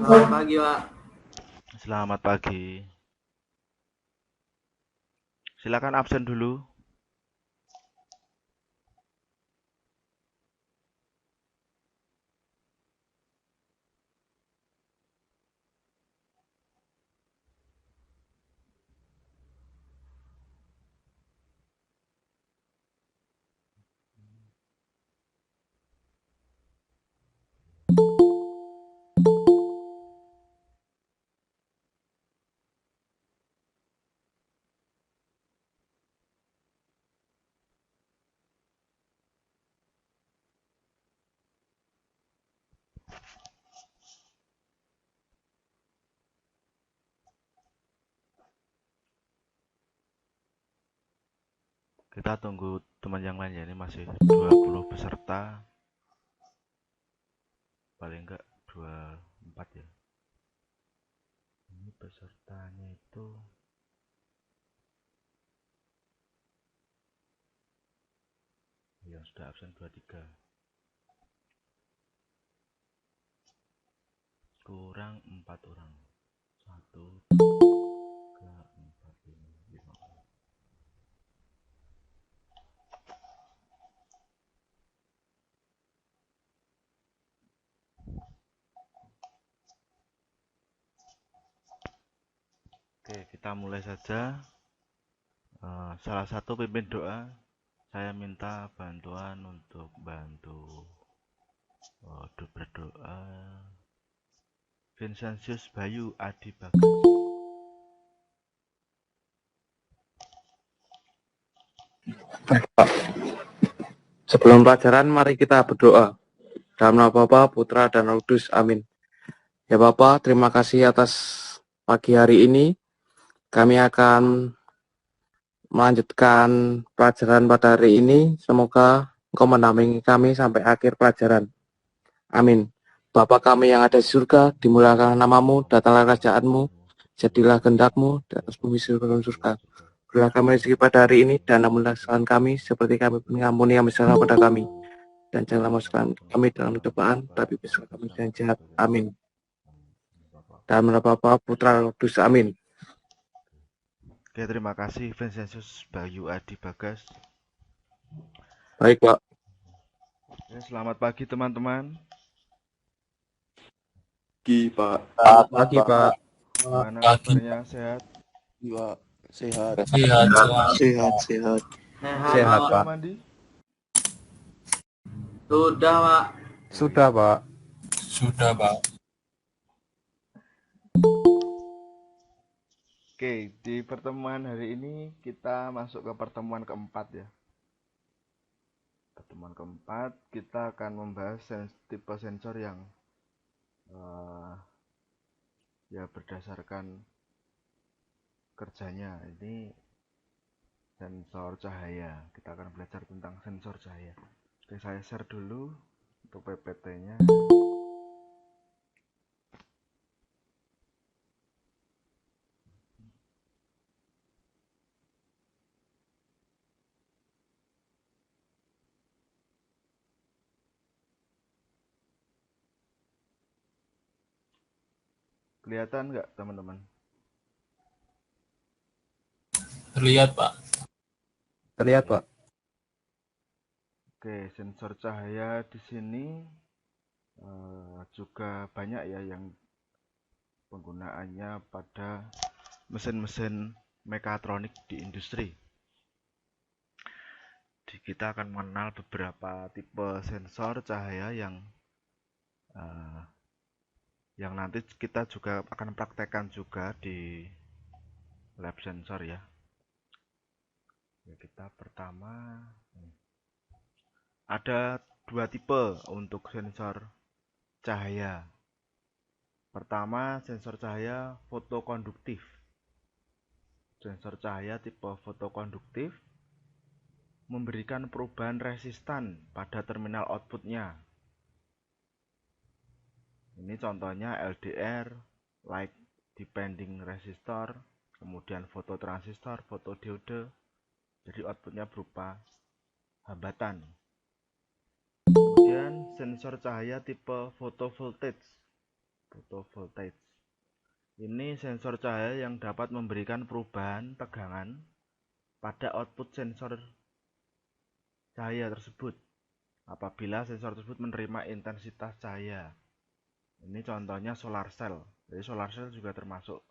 Selamat pagi, Pak. Selamat pagi. Silakan absen dulu. Kita tunggu teman yang lain ya. Ini masih 20 peserta. Paling enggak 24 ya. Ini pesertanya itu yang sudah absen 23. Kurang 4 orang. 1, 2, 4, 5. Oke, kita mulai saja. Salah satu pimpin doa, saya minta bantuan untuk bantu berdoa. Vincentius Bayu Adi Bagas. Sebelum pelajaran, mari kita berdoa. Dalam nama Bapa, Putra, dan Roh Kudus. Amin. Ya Bapa, terima kasih atas pagi hari ini. Kami akan melanjutkan pelajaran pada hari ini. Semoga Engkau menampingi kami sampai akhir pelajaran. Amin. Bapa kami yang ada di surga, dimuliakan namamu, datanglah kerajaanmu, jadilah kehendak-mu di atas bumi seperti di surga. Berilah kami rezeki pada hari ini, dan ampunilah kesalahan kami, seperti kami mengampuni yang bersalah pada kami. Dan janganlah masukkan kami dalam cobaan, tapi bebaskan kami dari jahat. Amin. Dalam nama Bapa, Putra, Roh Kudus. Amin. Oke, terima kasih Vincentius Bayu Adi Bagas. Baik, Pak. Oke, selamat pagi teman-teman. Pagi, Pak. Selamat pagi, Pak. Gimana kabarnya? Sehat? Iya, sehat. Sehat, Sehat, sehat. Sehat, Sudah Pak. mandi? Sudah, Pak. Sudah, Pak. sudah, Pak. Oke, di pertemuan hari ini kita masuk ke pertemuan keempat ya. Pertemuan keempat kita akan membahas tipe sensor yang ya berdasarkan kerjanya. Ini sensor cahaya. Kita akan belajar tentang sensor cahaya. Oke, saya share dulu untuk PPT-nya. Kelihatan nggak teman-teman? Terlihat, Pak. Terlihat, Pak. Oke, sensor cahaya di sini juga banyak ya yang penggunaannya pada mesin-mesin mekatronik di industri. Kita akan mengenal beberapa tipe sensor cahaya yang nanti kita juga akan praktekkan juga di lab sensor ya. Kita pertama ada dua tipe untuk sensor cahaya. Pertama, sensor cahaya fotokonduktif. Sensor cahaya tipe fotokonduktif memberikan perubahan resistan pada terminal outputnya. Ini contohnya LDR, light depending resistor, kemudian fototransistor, fotodiode. Jadi outputnya berupa hambatan. Kemudian Kemudian sensor cahaya tipe photovoltaic. Ini sensor cahaya yang dapat memberikan perubahan tegangan pada output sensor cahaya tersebut apabila sensor tersebut menerima intensitas cahaya. Ini contohnya solar cell. Jadi solar cell juga termasuk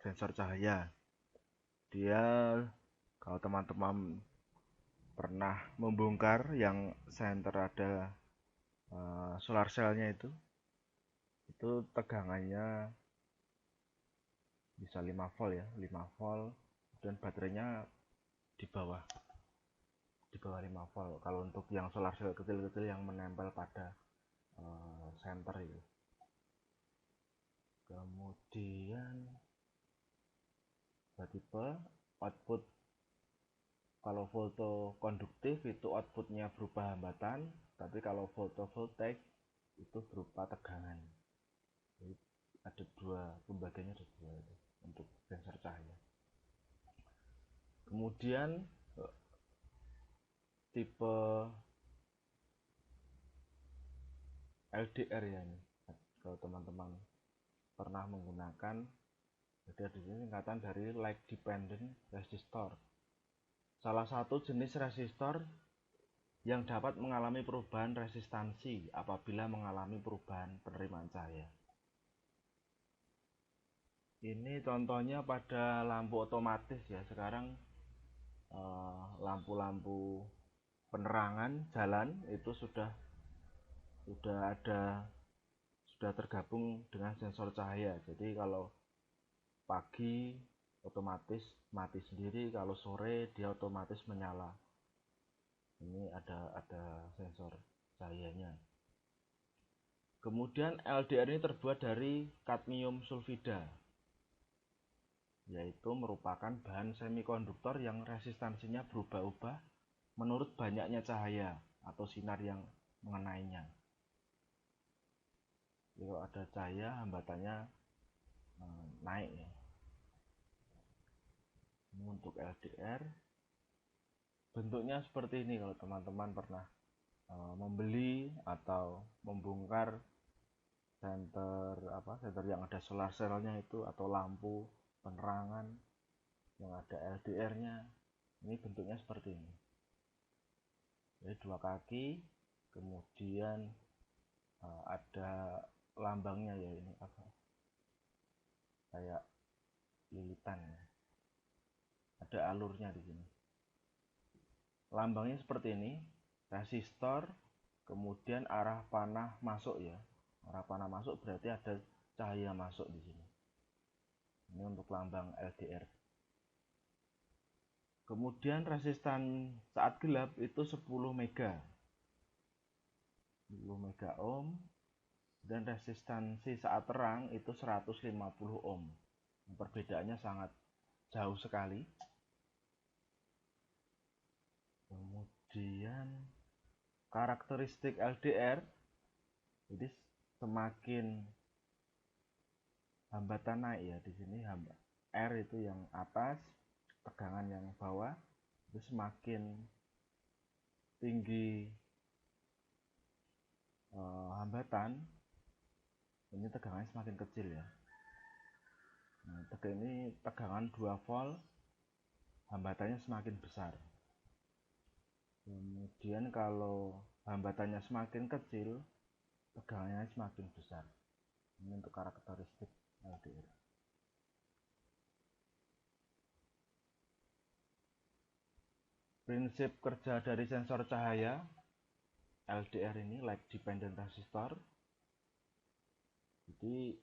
sensor cahaya. Dia, kalau teman-teman pernah membongkar yang center ada solar cellnya itu tegangannya bisa 5 volt ya, 5 volt, dan baterainya di bawah 5 volt. Kalau untuk yang solar cell kecil-kecil yang menempel pada center itu. Kemudian tipe output, kalau fotokonduktif itu outputnya berupa hambatan, tapi kalau fotovoltaik itu berupa tegangan. Jadi ada dua, pembagiannya ada dua itu untuk sensor cahaya. Kemudian tipe LDR ya, ini kalau teman-teman pernah menggunakan, jadi di sini singkatan dari light dependent resistor, salah satu jenis resistor yang dapat mengalami perubahan resistansi apabila mengalami perubahan penerimaan cahaya. Ini contohnya pada lampu otomatis ya. Sekarang lampu-lampu penerangan jalan itu sudah tergabung dengan sensor cahaya. Jadi kalau pagi otomatis mati sendiri, kalau sore dia otomatis menyala. Ini ada sensor cahayanya. Kemudian LDR ini terbuat dari kadmium sulfida, yaitu merupakan bahan semikonduktor yang resistansinya berubah-ubah menurut banyaknya cahaya atau sinar yang mengenainya. Kalau ada cahaya, hambatannya naik ya. Ini untuk LDR bentuknya seperti ini. Kalau teman-teman pernah membeli atau membongkar center yang ada solar cell-nya itu, atau lampu penerangan yang ada LDR-nya, ini bentuknya seperti ini. Jadi dua kaki, kemudian ada lambangnya ya, ini kayak lilitan ya. Ada alurnya di sini. Lambangnya seperti ini, resistor, kemudian arah panah masuk ya. Arah panah masuk berarti ada cahaya masuk di sini. Ini untuk lambang LDR. Kemudian resistan saat gelap itu 10 mega ohm, dan resistansi saat terang itu 150 ohm. Perbedaannya sangat jauh sekali. Kemudian karakteristik LDR, jadi semakin hambatan naik ya, di sini R itu yang atas, tegangan yang bawah, itu semakin tinggi hambatan, ini tegangannya semakin kecil ya. Nah, ini tegangan 2 volt, hambatannya semakin besar. Kemudian kalau hambatannya semakin kecil, tegangannya semakin besar. Ini untuk karakteristik LDR. Prinsip kerja dari sensor cahaya LDR ini, light dependent resistor. Jadi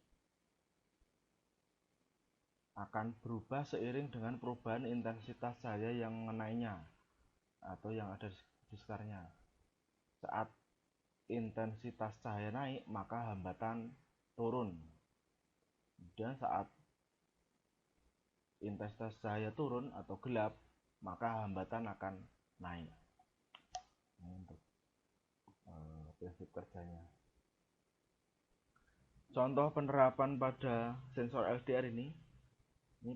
akan berubah seiring dengan perubahan intensitas cahaya yang mengenainya atau yang ada di sekitarnya. Saat intensitas cahaya naik, maka hambatan turun. Dan saat intensitas cahaya turun atau gelap, maka hambatan akan naik. Ini untuk prinsip kerjanya. Contoh penerapan pada sensor LDR ini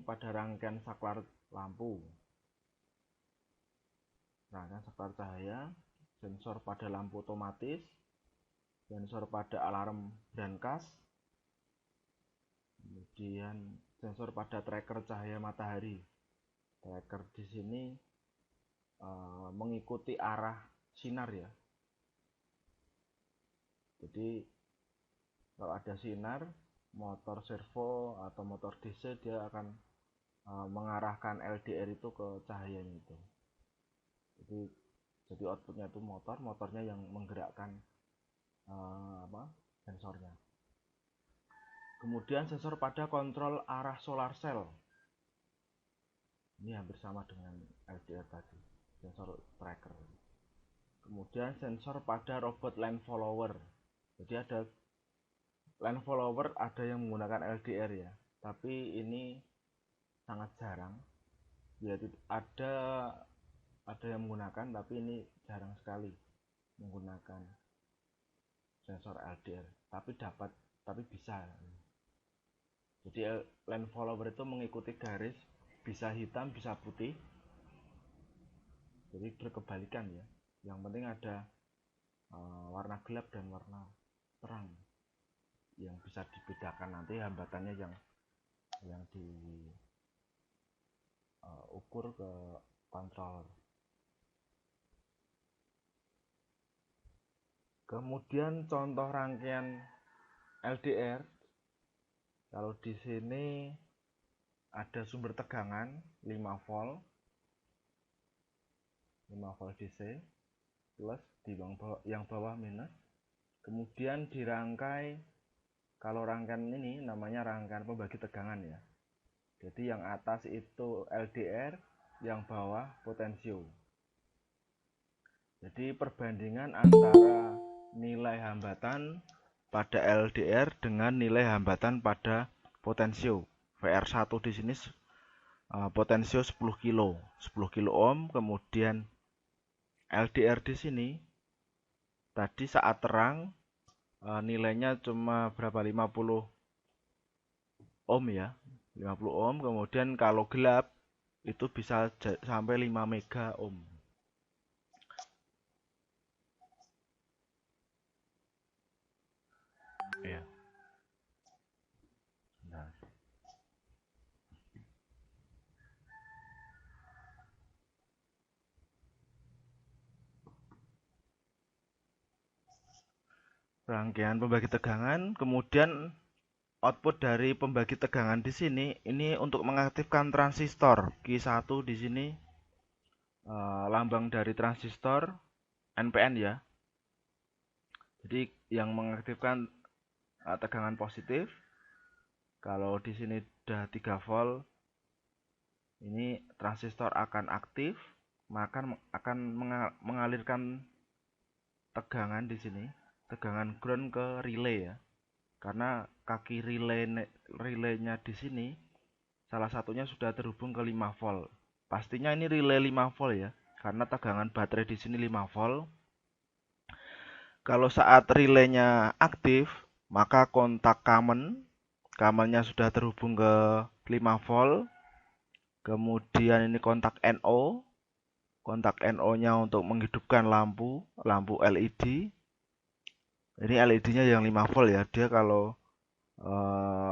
pada rangkaian saklar lampu, rangkaian saklar cahaya, sensor pada lampu otomatis, sensor pada alarm brankas, kemudian sensor pada tracker cahaya matahari. Tracker di sini mengikuti arah sinar ya. Jadi kalau ada sinar, motor servo atau motor DC dia akan mengarahkan LDR itu ke cahayanya itu. Jadi outputnya itu motornya yang menggerakkan sensornya. Kemudian sensor pada kontrol arah solar cell. Ini hampir sama dengan LDR tadi, sensor tracker. Kemudian sensor pada robot line follower. Jadi ada line follower, ada yang menggunakan LDR ya, tapi ini sangat jarang. Ya, ada yang menggunakan, tapi ini jarang sekali menggunakan sensor LDR. Tapi bisa. Jadi line follower itu mengikuti garis, bisa hitam, bisa putih. Jadi berkebalikan ya. Yang penting ada warna gelap dan warna terang yang bisa dibedakan nanti hambatannya yang diukur ke controller. Kemudian contoh rangkaian LDR, kalau di sini ada sumber tegangan 5 volt DC plus, di yang bawah minus. Kemudian dirangkai, kalau rangkaian ini namanya rangkaian pembagi tegangan ya. Jadi yang atas itu LDR, yang bawah potensio. Jadi perbandingan antara nilai hambatan pada LDR dengan nilai hambatan pada potensio. VR1 di sini potensio 10 kilo ohm, kemudian LDR di sini tadi saat terang nilainya cuma berapa, 50 ohm ya, 50 ohm. Kemudian kalau gelap itu bisa sampai 5 mega ohm ya. Nah, rangkaian pembagi tegangan, kemudian output dari pembagi tegangan di sini ini untuk mengaktifkan transistor Q1 di sini, lambang dari transistor NPN ya. Jadi yang mengaktifkan tegangan positif. Kalau di sini sudah 3 volt, ini transistor akan aktif, maka akan mengalirkan tegangan di sini, tegangan ground ke relay ya. Karena kaki relaynya di sini salah satunya sudah terhubung ke 5 volt. Pastinya ini relay 5 volt ya, karena tegangan baterai di sini 5 volt. Kalau saat relaynya aktif, maka kontak kamennya sudah terhubung ke 5 volt. Kemudian ini kontak NO nya untuk menghidupkan lampu LED. Ini LED-nya yang 5 volt ya. Dia kalau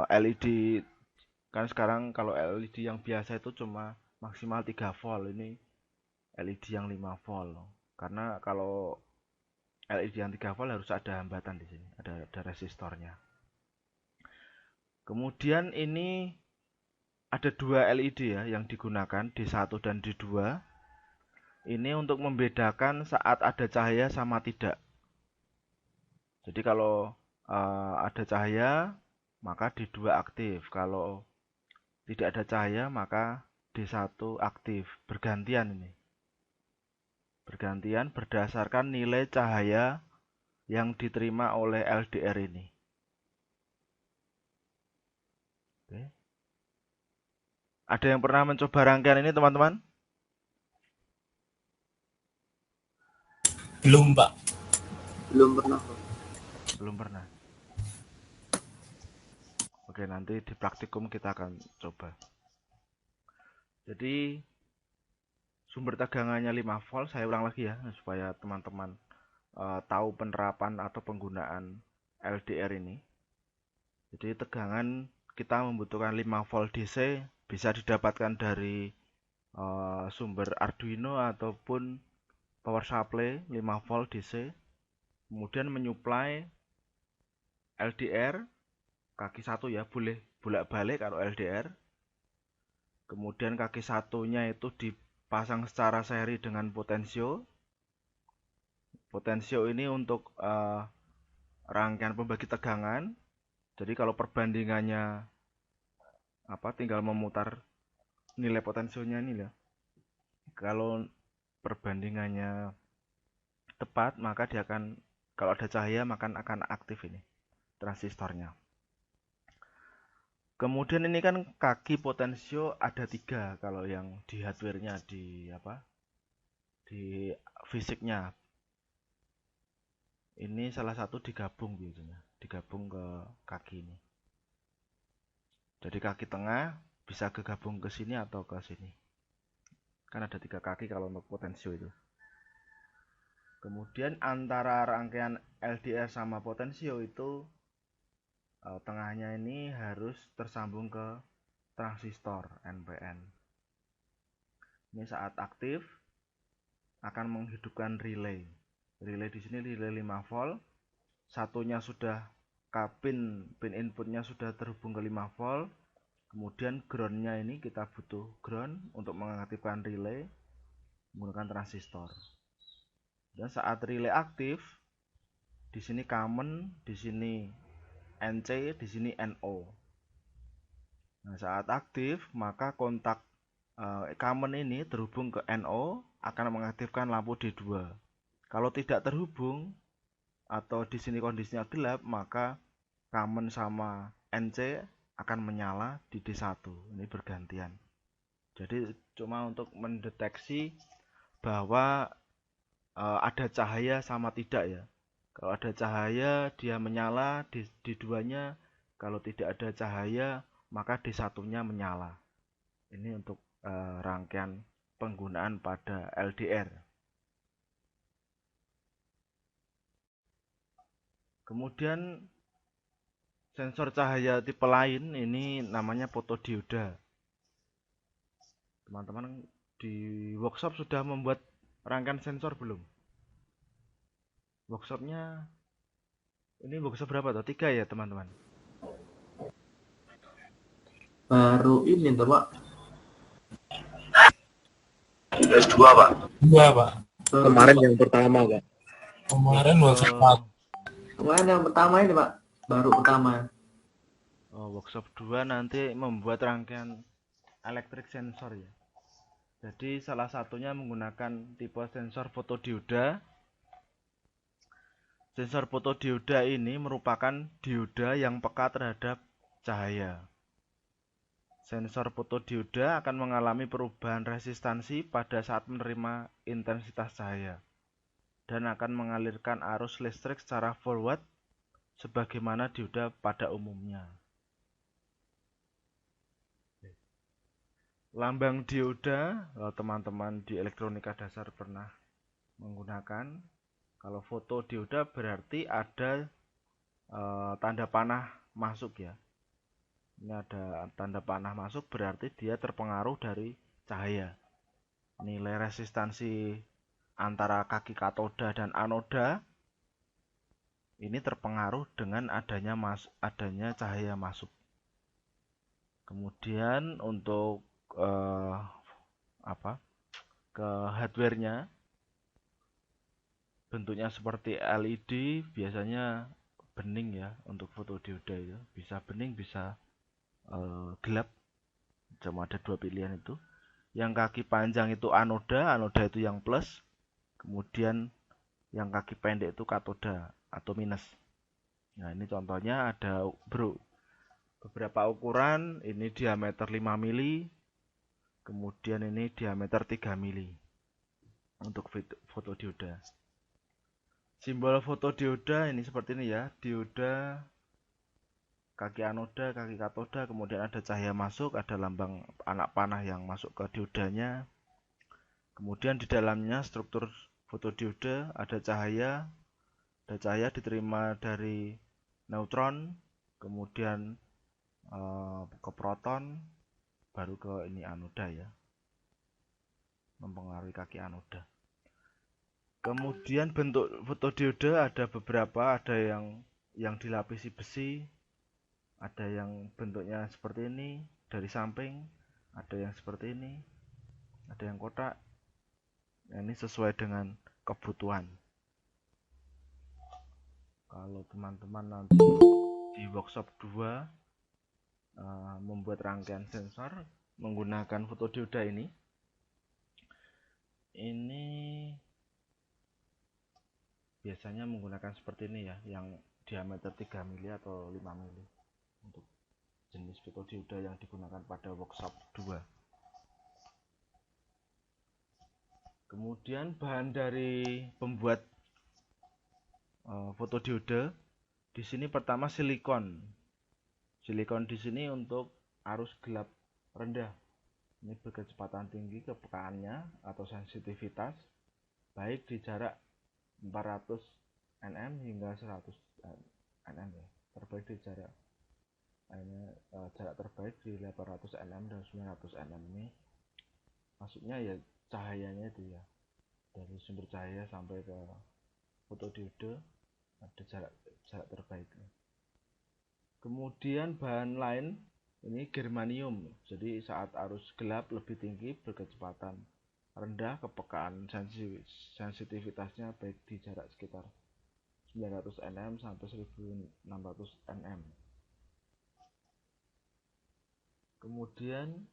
LED kan sekarang, kalau LED yang biasa itu cuma maksimal 3 volt. Ini LED yang 5 volt. Karena kalau LED yang 3 volt harus ada hambatan di sini, ada resistornya. Kemudian ini ada 2 LED ya yang digunakan, D1 dan D2. Ini untuk membedakan saat ada cahaya sama tidak. Jadi kalau ada cahaya maka D2 aktif, kalau tidak ada cahaya maka D1 aktif. Bergantian ini. Bergantian berdasarkan nilai cahaya yang diterima oleh LDR ini. Oke. Ada yang pernah mencoba rangkaian ini, teman-teman? Belum, Pak. Belum pernah. Belum pernah. Oke, nanti di praktikum kita akan coba. Jadi sumber tegangannya 5 volt, saya ulang lagi ya supaya teman-teman tahu penerapan atau penggunaan LDR ini. Jadi tegangan kita membutuhkan 5 volt DC, bisa didapatkan dari sumber Arduino ataupun power supply 5 volt DC. Kemudian menyuplai LDR kaki satu ya, boleh bolak-balik kalau LDR. Kemudian kaki satunya itu dipasang secara seri dengan potensio. Potensio ini untuk rangkaian pembagi tegangan. Jadi kalau perbandingannya tinggal memutar nilai potensionya ini ya. Kalau perbandingannya tepat, maka dia akan, kalau ada cahaya maka akan aktif ini transistornya. Kemudian ini kan kaki potensio ada 3 kalau yang di hardware-nya, di fisiknya. Ini salah satu digabung biasanya, digabung ke kaki ini. Jadi kaki tengah bisa kegabung ke sini atau ke sini. Kan ada 3 kaki kalau untuk potensio itu. Kemudian antara rangkaian LDR sama potensio itu tengahnya ini harus tersambung ke transistor NPN. Ini saat aktif akan menghidupkan relay. Relay di sini relay 5 volt. Satunya sudah pin inputnya sudah terhubung ke 5 volt. Kemudian groundnya ini kita butuh ground untuk mengaktifkan relay menggunakan transistor. Dan saat relay aktif, di sini common, di sini NC, di sini NO. Nah, saat aktif maka kontak common ini terhubung ke NO akan mengaktifkan lampu D2. Kalau tidak terhubung atau di sini kondisinya gelap, maka common sama NC akan menyala di D1. Ini bergantian. Jadi cuma untuk mendeteksi bahwa ada cahaya sama tidak ya. Kalau ada cahaya dia menyala di D2-nya, kalau tidak ada cahaya maka D1-nya menyala. Ini untuk rangkaian penggunaan pada LDR. Kemudian sensor cahaya tipe lain ini namanya fotodioda. Teman-teman di workshop sudah membuat rangkaian sensor belum? Workshopnya ini workshop berapa tuh? 3 ya teman-teman? Baru ini tuh Pak. S2 Pak. 2 Pak. Kemarin yang pertama, Pak. Kemarin workshop 4. Kemarin yang pertama ini Pak, baru pertama. Workshop 2 nanti membuat rangkaian elektrik sensor ya. Jadi salah satunya menggunakan tipe sensor fotodioda. Sensor fotodioda ini merupakan dioda yang peka terhadap cahaya. Sensor fotodioda akan mengalami perubahan resistansi pada saat menerima intensitas cahaya dan akan mengalirkan arus listrik secara forward sebagaimana dioda pada umumnya. Lambang dioda, kalau teman-teman di elektronika dasar pernah menggunakan, kalau fotodioda berarti ada tanda panah masuk ya. Ini ada tanda panah masuk berarti dia terpengaruh dari cahaya. Nilai resistansi antara kaki katoda dan anoda ini terpengaruh dengan adanya cahaya masuk. Kemudian untuk ke hardware-nya bentuknya seperti LED, biasanya bening ya. Untuk fotodioda itu bisa bening, bisa gelap, cuma ada 2 pilihan itu. Yang kaki panjang itu anoda itu yang plus, kemudian yang kaki pendek itu katoda atau minus. Nah ini contohnya ada beberapa ukuran, ini diameter 5 mili, kemudian ini diameter 3 mili untuk fotodioda. Simbol fotodioda ini seperti ini ya, dioda, kaki anoda, kaki katoda, kemudian ada cahaya masuk, ada lambang anak panah yang masuk ke diodanya. Kemudian di dalamnya struktur fotodioda ada cahaya, Dan cahaya diterima dari neutron, kemudian ke proton, baru ke ini anoda ya, mempengaruhi kaki anoda. Kemudian bentuk fotodioda ada beberapa, ada yang dilapisi besi, ada yang bentuknya seperti ini dari samping, ada yang seperti ini, ada yang kotak. Nah, ini sesuai dengan kebutuhan. Kalau teman-teman nanti di workshop 2 membuat rangkaian sensor menggunakan fotodioda ini biasanya menggunakan seperti ini ya, yang diameter 3 mili atau 5 mili untuk jenis fotodioda yang digunakan pada workshop 2. Kemudian bahan dari pembuat fotodioda di sini pertama silikon. Silikon di sini untuk arus gelap rendah. Ini berkecepatan tinggi kepekaannya atau sensitivitas baik di jarak 400 nm hingga 100 nm ya. Terbaik di jarak terbaik di 800 nm dan 900 nm. Ini maksudnya ya cahayanya itu ya, dari sumber cahaya sampai ke fotodioda ada jarak terbaiknya. Kemudian bahan lain ini germanium, jadi saat arus gelap lebih tinggi, berkecepatan rendah, kepekaan sensitivitasnya baik di jarak sekitar 900 nm sampai 1600 nm. Kemudian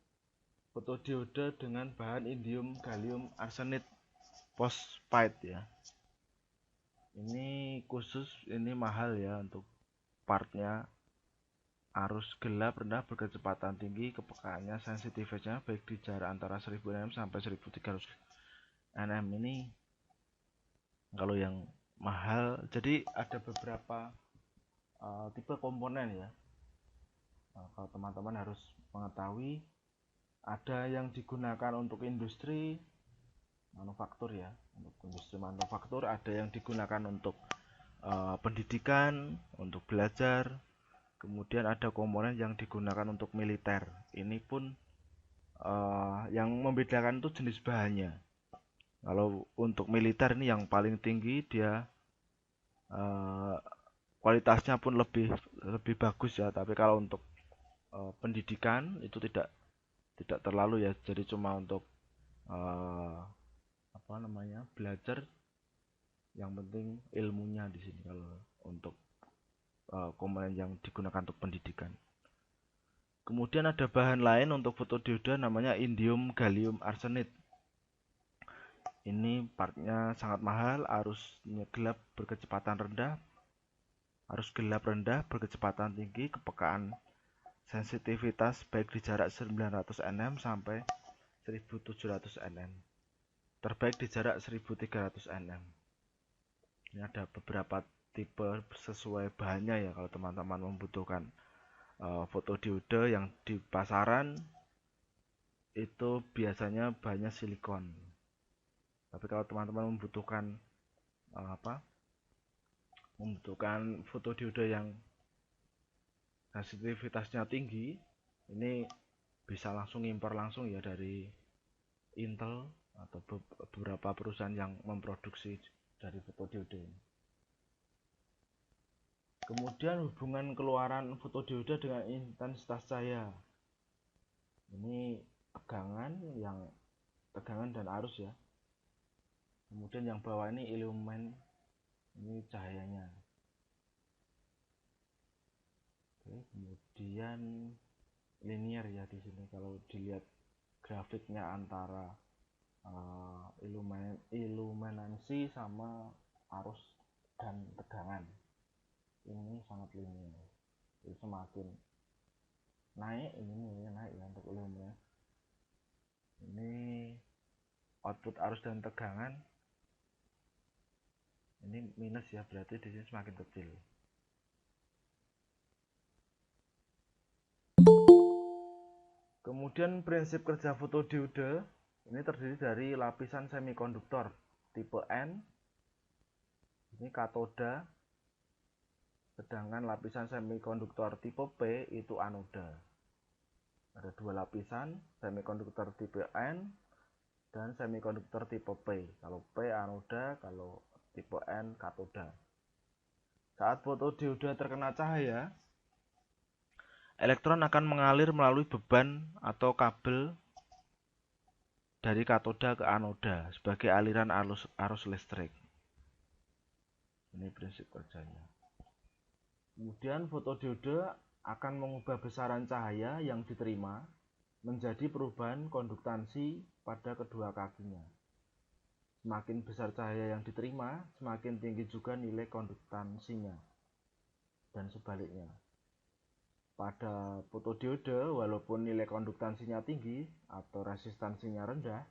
fotodioda dengan bahan indium gallium arsenide phosphide ya. Ini khusus, ini mahal ya untuk partnya. Arus gelap rendah, berkecepatan tinggi, kepekaannya sensitivitasnya baik di jarak antara 1000 nm sampai 1300 nm. Ini kalau yang mahal. Jadi ada beberapa tipe komponen ya. Kalau teman-teman harus mengetahui, ada yang digunakan untuk industri manufaktur ya, untuk industri manufaktur, ada yang digunakan untuk pendidikan, untuk belajar. Kemudian ada komponen yang digunakan untuk militer. Ini pun yang membedakan itu jenis bahannya. Kalau untuk militer ini yang paling tinggi, dia kualitasnya pun lebih bagus ya. Tapi kalau untuk pendidikan itu tidak terlalu ya. Jadi cuma untuk belajar. Yang penting ilmunya di sini kalau untuk komponen yang digunakan untuk pendidikan. Kemudian ada bahan lain untuk fotodioda namanya indium gallium arsenide. Ini partnya sangat mahal, arusnya gelap berkecepatan rendah, arus gelap rendah berkecepatan tinggi, kepekaan sensitivitas baik di jarak 900 nm sampai 1700 nm. Terbaik di jarak 1300 nm. Ini ada beberapa tipe sesuai bahannya ya. Kalau teman-teman membutuhkan fotodioda yang di pasaran itu biasanya bahannya silikon. Tapi kalau teman-teman membutuhkan membutuhkan fotodioda yang sensitivitasnya tinggi, ini bisa langsung impor langsung ya dari Intel atau beberapa perusahaan yang memproduksi dari fotodioda ini. Kemudian hubungan keluaran fotodioda dengan intensitas cahaya. Ini tegangan dan arus ya. Kemudian yang bawah ini illumen, ini cahayanya. Oke, kemudian linear ya di sini. Kalau dilihat grafiknya antara iluminasi sama arus dan tegangan, ini sangat linear. Jadi semakin naik, ini nilainya naik ya untuk iluminasi. Ini output arus dan tegangan, ini minus ya, berarti di sini semakin kecil. Kemudian prinsip kerja fotodioda ini terdiri dari lapisan semikonduktor tipe N Ini katoda, sedangkan lapisan semikonduktor tipe P itu anoda. Ada dua lapisan, semikonduktor tipe N dan semikonduktor tipe P. Kalau P anoda, kalau tipe N katoda. Saat fotodioda terkena cahaya, elektron akan mengalir melalui beban atau kabel dari katoda ke anoda sebagai aliran arus listrik. Ini prinsip kerjanya. Kemudian fotodioda akan mengubah besaran cahaya yang diterima menjadi perubahan konduktansi pada kedua kakinya. Semakin besar cahaya yang diterima, semakin tinggi juga nilai konduktansinya. Dan sebaliknya. Pada fotodioda, walaupun nilai konduktansinya tinggi atau resistansinya rendah,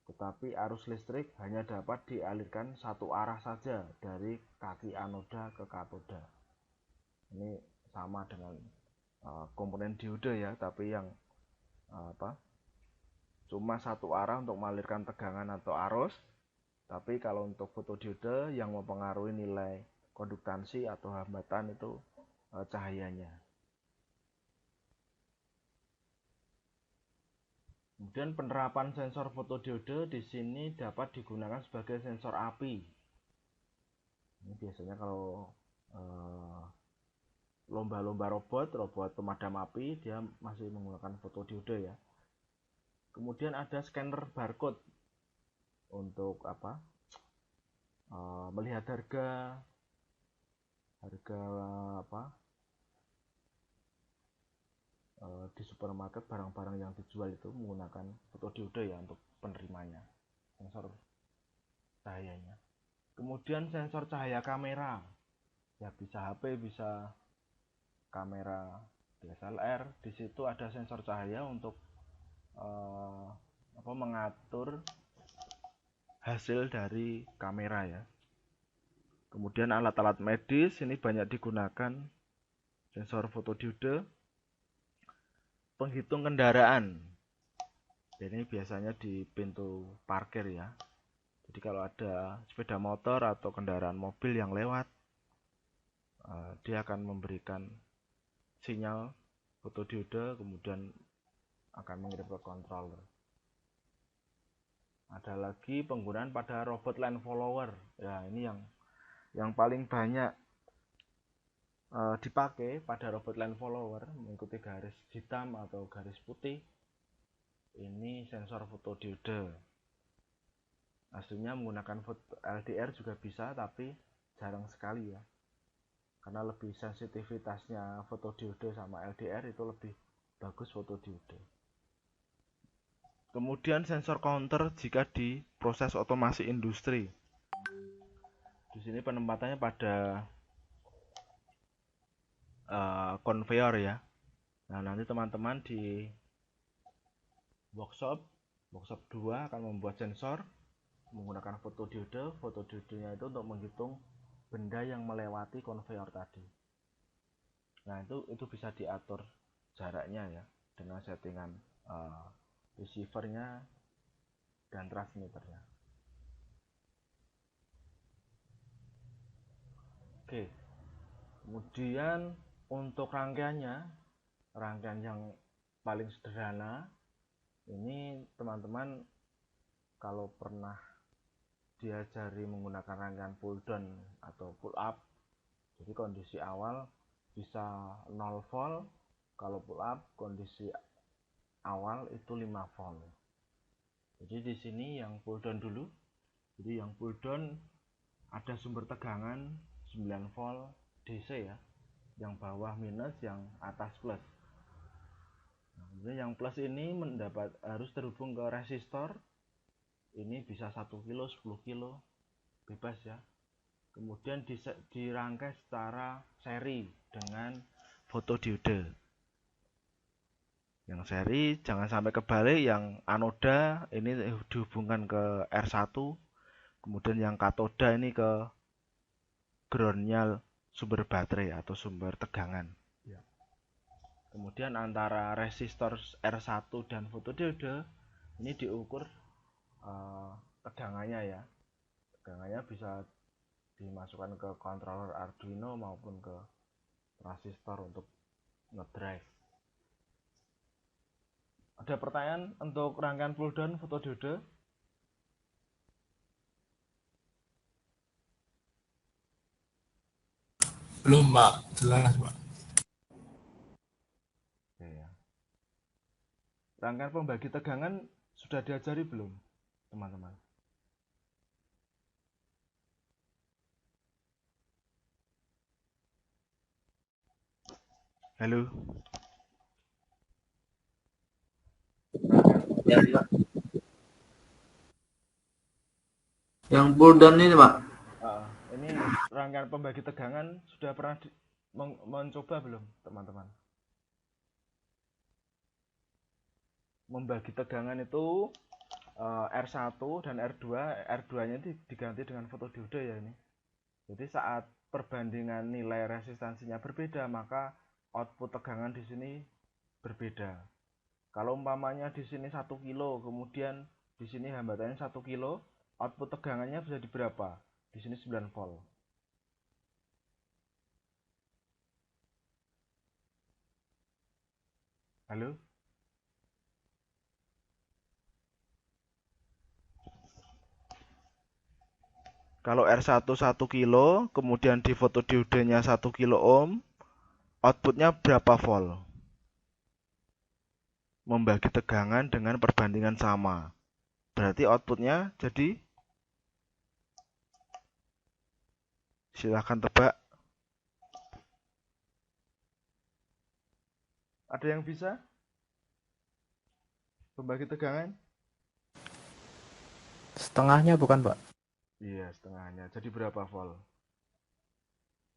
tetapi arus listrik hanya dapat dialirkan satu arah saja dari kaki anoda ke katoda. Ini sama dengan komponen dioda ya, tapi yang cuma satu arah untuk mengalirkan tegangan atau arus. Tapi kalau untuk fotodioda yang mempengaruhi nilai konduktansi atau hambatan itu cahayanya. Kemudian penerapan sensor fotodioda di sini dapat digunakan sebagai sensor api. Ini biasanya kalau lomba-lomba robot pemadam api, dia masih menggunakan fotodioda ya. Kemudian ada scanner barcode untuk melihat harga di supermarket, barang-barang yang dijual itu menggunakan fotodioda ya untuk penerimanya, sensor cahayanya. Kemudian sensor cahaya kamera, ya bisa HP, bisa kamera DSLR. Di situ ada sensor cahaya untuk mengatur hasil dari kamera ya. Kemudian alat-alat medis ini banyak digunakan sensor fotodioda. Penghitung kendaraan, ini biasanya di pintu parkir ya. Jadi kalau ada sepeda motor atau kendaraan mobil yang lewat, dia akan memberikan sinyal fotodioda, kemudian akan mengirim ke controller. Ada lagi penggunaan pada robot line follower. Ya, ini yang paling banyak dipakai pada robot line follower, mengikuti garis hitam atau garis putih. Ini sensor fotodioda. Aslinya menggunakan LDR juga bisa, tapi jarang sekali ya, karena lebih sensitivitasnya fotodioda sama LDR itu lebih bagus fotodioda. Kemudian sensor counter jika di proses otomasi industri. Di sini penempatannya pada konveyor ya. Nah, nanti teman-teman di workshop 2 akan membuat sensor menggunakan fotodioda. Fotodiodanya itu untuk menghitung benda yang melewati konveyor tadi. Nah, itu bisa diatur jaraknya ya dengan settingan receivernya dan transmitternya. Oke. Kemudian untuk rangkaian yang paling sederhana, ini teman-teman kalau pernah diajari menggunakan rangkaian pull down atau pull up, jadi kondisi awal bisa 0 volt, kalau pull up kondisi awal itu 5 volt. Jadi di sini yang pull down dulu. Jadi yang pull down ada sumber tegangan 9 volt DC ya, yang bawah minus, yang atas plus. Nah, yang plus ini harus terhubung ke resistor. Ini bisa 1 kilo, 10 kilo, bebas ya. Kemudian dirangkai secara seri dengan fotodioda. Yang seri jangan sampai kebalik, yang anoda ini dihubungkan ke R1, kemudian yang katoda ini ke groundnya sumber baterai atau sumber tegangan. Kemudian antara resistor R1 dan fotodioda ini diukur tegangannya ya. Tegangannya bisa dimasukkan ke controller Arduino maupun ke transistor untuk ngedrive. Ada pertanyaan untuk rangkaian pull down fotodiode? Belum, Pak. Jelas, Pak. Oke, ya. Rangkaian pembagi tegangan sudah diajari belum, teman-teman? Halo. Ya, Pak. Yang pull down ini, Pak. Ini rangkaian pembagi tegangan sudah pernah mencoba belum, teman-teman? Membagi tegangan itu R1 dan R2, R2-nya diganti dengan fotodiode ya ini. Jadi saat perbandingan nilai resistansinya berbeda, maka output tegangan di sini berbeda. Kalau umpamanya di sini 1 kilo, kemudian di sini hambatannya 1 kilo, output tegangannya bisa di berapa? Di sini 9 volt. Halo? Kalau R1 1 kilo, kemudian di fotodiodenya 1 kilo ohm, outputnya berapa volt? Membagi tegangan dengan perbandingan sama. Berarti outputnya jadi, silahkan tebak. Ada yang bisa? Pembagi tegangan? Setengahnya bukan, Pak? Iya, setengahnya. Jadi berapa volt?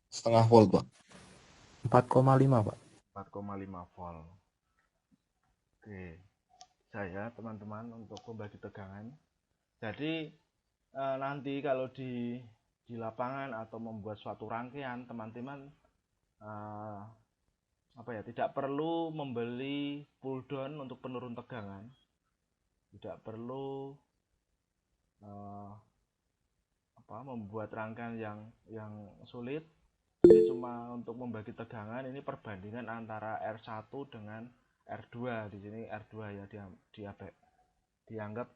Setengah volt, Pak. 4,5, Pak. 4,5 volt. Oke. Saya, teman-teman, untuk pembagi tegangan. Jadi, nanti kalau di lapangan atau membuat suatu rangkaian, teman-teman tidak perlu membeli pull down untuk penurun tegangan, tidak perlu membuat rangkaian yang sulit. Ini cuma untuk membagi tegangan. Ini perbandingan antara R1 dengan R2. Di sini R2 ya, dianggap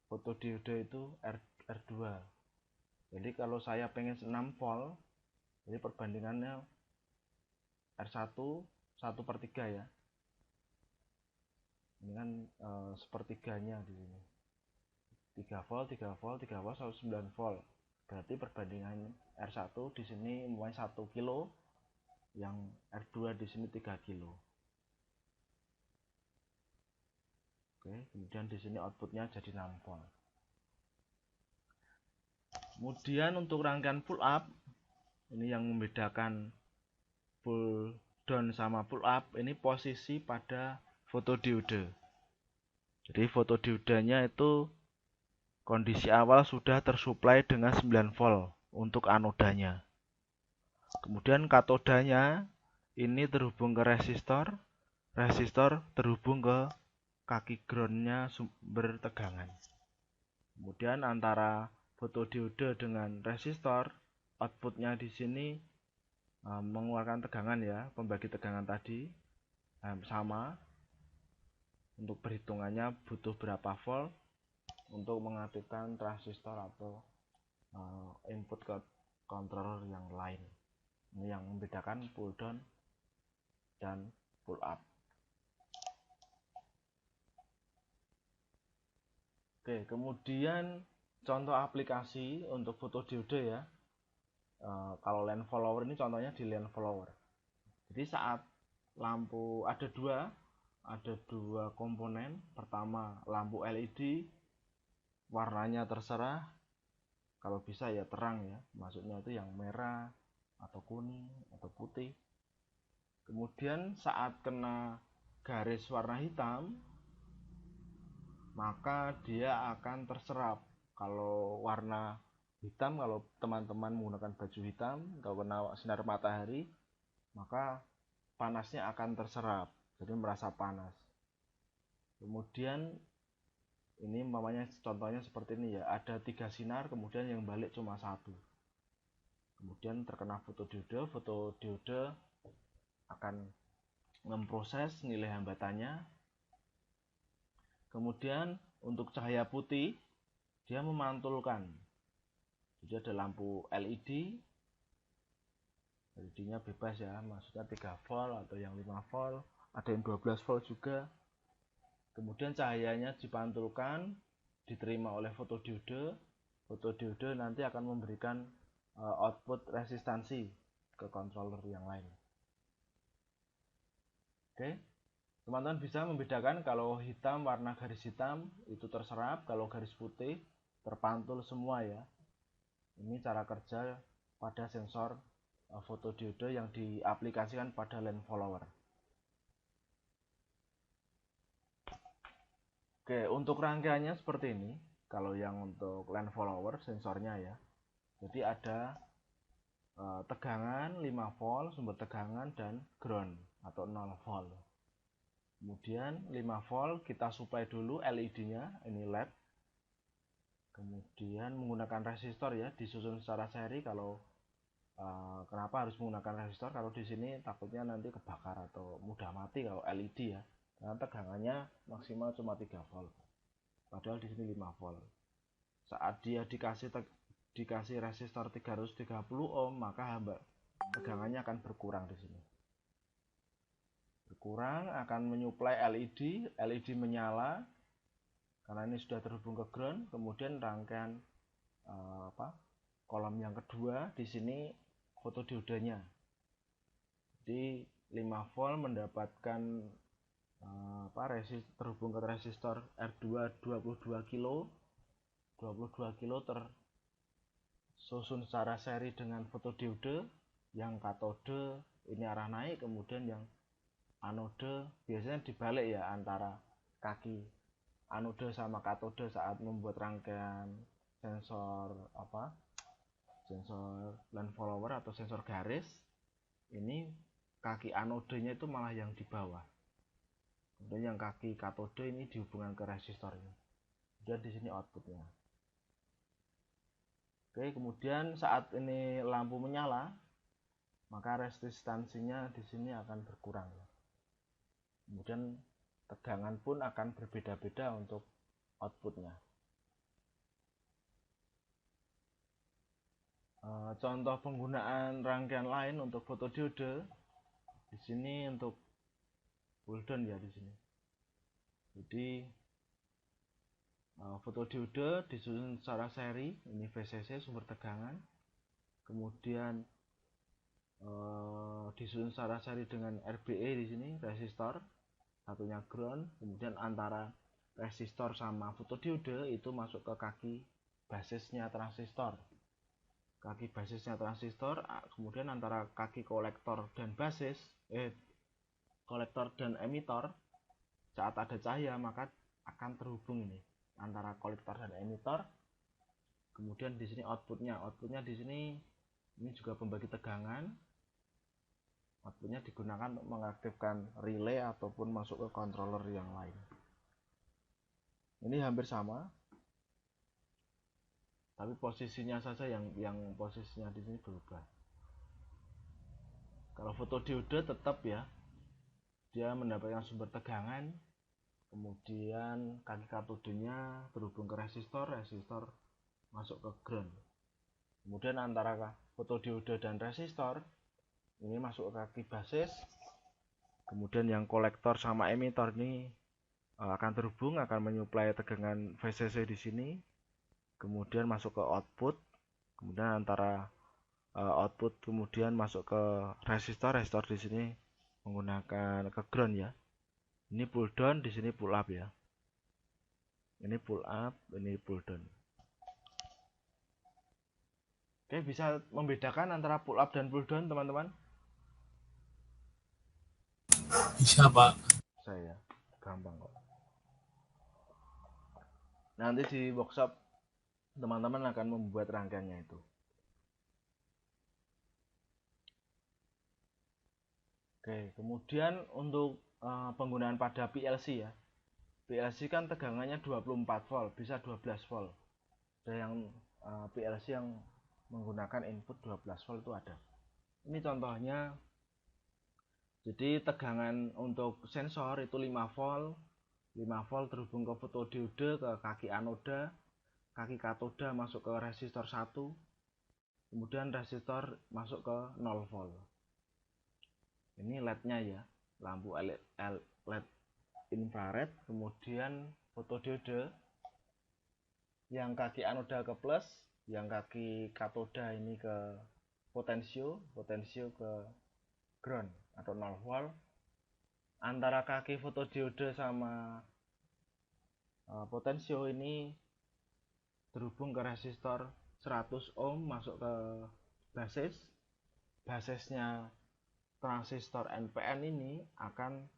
fotodiode itu R2. Jadi kalau saya pengen 6 volt, jadi perbandingannya R1 1/3 ya. Ini kan sepertiganya di sini. 3 volt, 3 volt, 3 volt, 9 volt. Berarti perbandingan R1 di sini mulai 1 kilo, yang R2 di sini 3 kilo. Oke, kemudian di sini outputnya jadi 6 volt. Kemudian untuk rangkaian pull up, ini yang membedakan pull down sama pull up, ini posisi pada fotodiode. Jadi fotodiodenya itu kondisi awal sudah tersuplai dengan 9 volt untuk anodanya. Kemudian katodanya ini terhubung ke resistor, resistor terhubung ke kaki groundnya sumber tegangan. Kemudian antara fotodiode dengan resistor, outputnya di sini mengeluarkan tegangan ya, pembagi tegangan tadi sama. Untuk perhitungannya butuh berapa volt untuk mengaktifkan transistor atau input ke controller yang lain. Ini yang membedakan pull down dan pull up. Oke, kemudian contoh aplikasi untuk fotodiode ya. Kalau lamp follower ini contohnya di lamp follower. Jadi saat lampu ada dua komponen. Pertama lampu LED, warnanya terserah, kalau bisa ya terang ya, maksudnya itu yang merah atau kuning atau putih. Kemudian saat kena garis warna hitam, maka dia akan terserap. Kalau warna hitam, kalau teman-teman menggunakan baju hitam, kalau kena sinar matahari, maka panasnya akan terserap, jadi merasa panas. Kemudian ini umpamanya contohnya seperti ini ya, ada 3 sinar, kemudian yang balik cuma 1. Kemudian terkena fotodiode akan memproses nilai hambatannya. Kemudian untuk cahaya putih dia memantulkan. Jadi ada lampu LED. LED-nya bebas ya, maksudnya 3 volt atau yang 5 volt, ada yang 12 volt juga. Kemudian cahayanya dipantulkan, diterima oleh fotodiode. Fotodiode nanti akan memberikan output resistansi ke controller yang lain. Oke, teman-teman bisa membedakan kalau hitam warna garis hitam itu terserap, kalau garis putih terpantul semua ya. Ini cara kerja pada sensor fotodiode yang diaplikasikan pada lamp follower. Oke, untuk rangkaiannya seperti ini. Kalau yang untuk lamp follower sensornya ya. Jadi ada tegangan 5 volt sumber tegangan dan ground atau 0 volt. Kemudian 5 volt kita supply dulu LED-nya, ini LED. Kemudian menggunakan resistor ya, disusun secara seri. Kalau kenapa harus menggunakan resistor? Kalau di sini takutnya nanti kebakar atau mudah mati kalau LED ya. Karena tegangannya maksimal cuma 3 volt. Padahal di sini 5 volt. Saat dia dikasih resistor 330 ohm, maka tegangannya akan berkurang di sini. Berkurang akan menyuplai LED, LED menyala karena ini sudah terhubung ke ground. Kemudian rangkaian kolom yang kedua di sini fotodiodenya. Jadi 5 volt mendapatkan terhubung ke resistor R2 22 kilo. 22 kilo tersusun secara seri dengan fotodiode. Yang katode ini arah naik, kemudian yang anode biasanya dibalik ya, antara kaki anode sama katode saat membuat rangkaian sensor sensor lamp follower atau sensor garis. Ini kaki anodenya itu malah yang di bawah, kemudian yang kaki katode ini dihubungkan ke resistornya. Dan di sini outputnya. Oke, kemudian saat ini lampu menyala, maka resistansinya di sini akan berkurang. Kemudian tegangan pun akan berbeda-beda untuk outputnya. Contoh penggunaan rangkaian lain untuk fotodiode di sini untuk Boulton ya di sini. Jadi fotodiode disusun secara seri, ini VCC sumber tegangan, kemudian disusun secara seri dengan RBE di sini resistor, satunya ground, kemudian antara resistor sama fotodiode itu masuk ke kaki basisnya transistor. Kaki basisnya transistor, kemudian antara kaki kolektor dan basis, kolektor dan emitor, saat ada cahaya maka akan terhubung ini antara kolektor dan emitor. Kemudian di sini outputnya di sini ini juga pembagi tegangan. Outputnya digunakan untuk mengaktifkan relay ataupun masuk ke controller yang lain. Ini hampir sama, tapi posisinya saja yang posisinya di sini berubah. Kalau fotodiode tetap ya, dia mendapatkan sumber tegangan, kemudian kaki katodenya terhubung ke resistor masuk ke ground. Kemudian antara fotodiode dan resistor ini masuk ke kaki basis, kemudian yang kolektor sama emitor ini akan terhubung, akan menyuplai tegangan VCC di sini, kemudian masuk ke output, kemudian antara output kemudian masuk ke resistor di sini menggunakan ke ground ya. Ini pull down, di sini pull up ya. Ini pull up, ini pull down. Oke, bisa membedakan antara pull up dan pull down teman-teman? Bisa, Pak. Saya gampang kok. Nanti di workshop teman-teman akan membuat rangkaiannya itu. Oke, kemudian untuk penggunaan pada PLC ya. PLC kan tegangannya 24 volt, bisa 12 volt. Ada yang PLC yang menggunakan input 12 volt itu ada. Ini contohnya. Jadi tegangan untuk sensor itu 5 volt. 5 volt terhubung ke fotodiode, ke kaki anoda, kaki katoda masuk ke resistor 1, kemudian resistor masuk ke 0 volt. Ini LED-nya ya, lampu LED infrared, kemudian fotodiode yang kaki anoda ke plus, yang kaki katoda ini ke potensio ke ground atau 0 volt. Antara kaki fotodiode sama potensio ini terhubung ke resistor 100 ohm masuk ke basisnya transistor NPN ini akan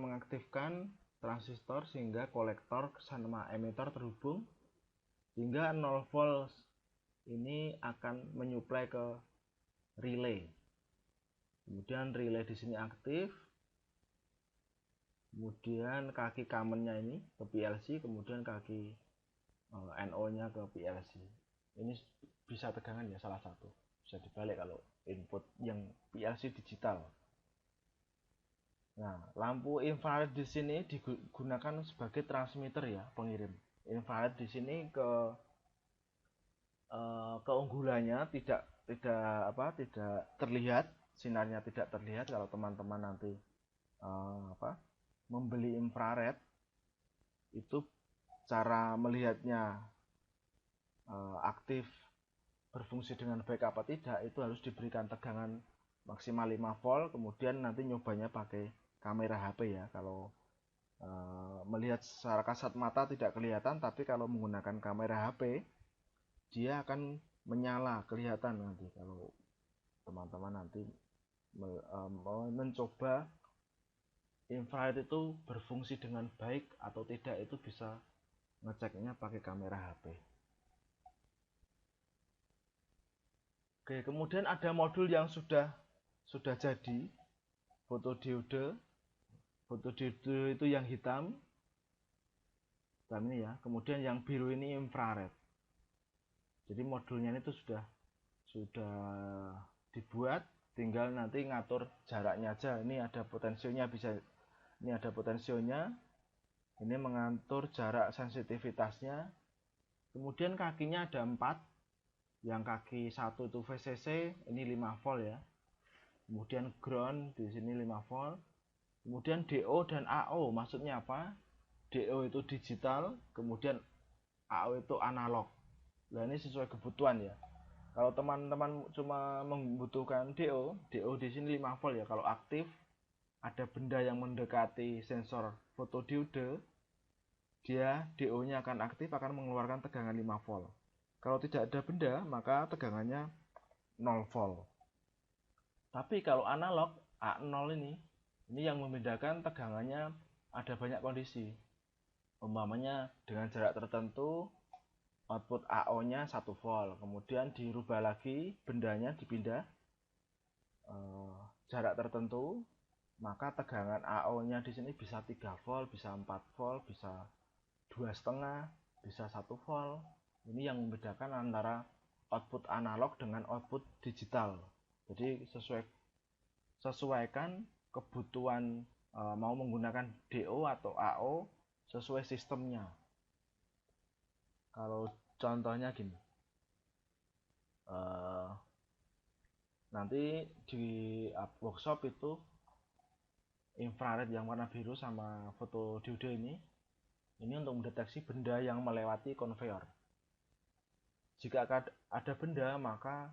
mengaktifkan transistor sehingga kolektor sama emitter terhubung, hingga 0 volt ini akan menyuplai ke relay. Kemudian relay di sini aktif, kemudian kaki kamennya ini ke PLC, kemudian kaki NO-nya ke PLC. Ini bisa tegangan ya, salah satu. Bisa dibalik kalau input yang PLC digital. Nah, lampu infrared di sini digunakan sebagai transmitter ya, pengirim. Infrared di sini keunggulannya tidak terlihat, sinarnya tidak terlihat. Kalau teman-teman nanti membeli infrared, itu cara melihatnya aktif berfungsi dengan baik apa tidak, itu harus diberikan tegangan maksimal 5 volt, kemudian nanti nyobanya pakai kamera HP ya. Kalau melihat secara kasat mata tidak kelihatan, tapi kalau menggunakan kamera HP dia akan menyala, kelihatan nanti. Kalau teman-teman nanti mencoba infrared itu berfungsi dengan baik atau tidak, itu bisa ngeceknya pakai kamera HP. Oke, kemudian ada modul yang sudah jadi, fotodiode itu yang hitam ini ya, kemudian yang biru ini infrared. Jadi modulnya itu sudah dibuat, tinggal nanti ngatur jaraknya aja. Ini ada potensionya, ini ada potensionya, ini mengatur jarak sensitivitasnya. Kemudian kakinya ada 4, yang kaki 1 itu VCC, ini 5 volt ya. Kemudian ground di sini 5 volt. Kemudian DO dan AO, maksudnya apa? DO itu digital, kemudian AO itu analog. Nah, ini sesuai kebutuhan ya. Kalau teman-teman cuma membutuhkan DO di sini 5 volt ya. Kalau aktif ada benda yang mendekati sensor fotodiode, dia DO-nya akan aktif, akan mengeluarkan tegangan 5 volt. Kalau tidak ada benda, maka tegangannya 0 volt. Tapi kalau analog A0 ini yang membedakan tegangannya ada banyak kondisi. Umpamanya dengan jarak tertentu output AO-nya 1 volt, kemudian dirubah lagi, bendanya dipindah jarak tertentu, maka tegangan AO-nya di sini bisa 3 volt, bisa 4 volt, bisa 2,5, bisa 1 volt. Ini yang membedakan antara output analog dengan output digital. Jadi sesuaikan kebutuhan mau menggunakan DO atau AO sesuai sistemnya. Kalau contohnya gini, nanti di workshop itu infrared yang warna biru sama fotodiode ini untuk mendeteksi benda yang melewati konveyor. Jika ada benda, maka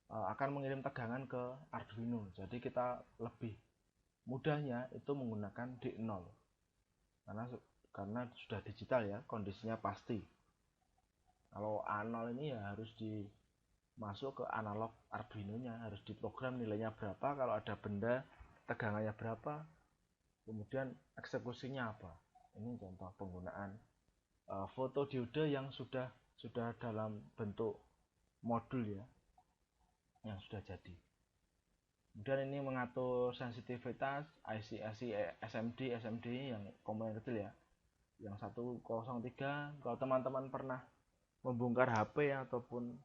akan mengirim tegangan ke Arduino. Jadi kita lebih mudahnya itu menggunakan D0 karena sudah digital ya, kondisinya pasti. Kalau A0 ini ya harus masuk ke analog Arduino-nya, harus diprogram nilainya berapa, kalau ada benda tegangannya berapa, kemudian eksekusinya apa. Ini contoh penggunaan fotodiode yang sudah dalam bentuk modul ya, yang sudah jadi. Kemudian ini mengatur sensitivitas IC SMD yang komponen kecil ya, yang 103. Kalau teman-teman pernah membongkar HP ataupun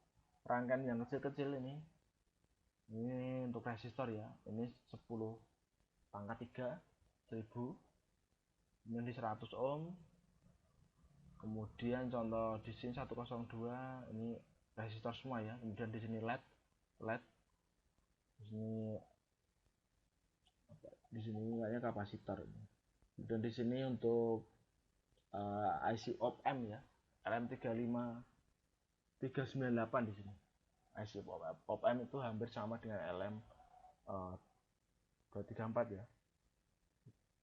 rangkaian yang kecil-kecil ini untuk resistor ya, ini 10 pangkat 3 1000, ini 100 ohm. Kemudian contoh di sini 102, ini resistor semua ya. Kemudian di sini LED, di sini kayaknya kapasitor. Kemudian di sini untuk IC op-amp ya, LM35 398 di sini. IC op-amp itu hampir sama dengan LM 234 ya.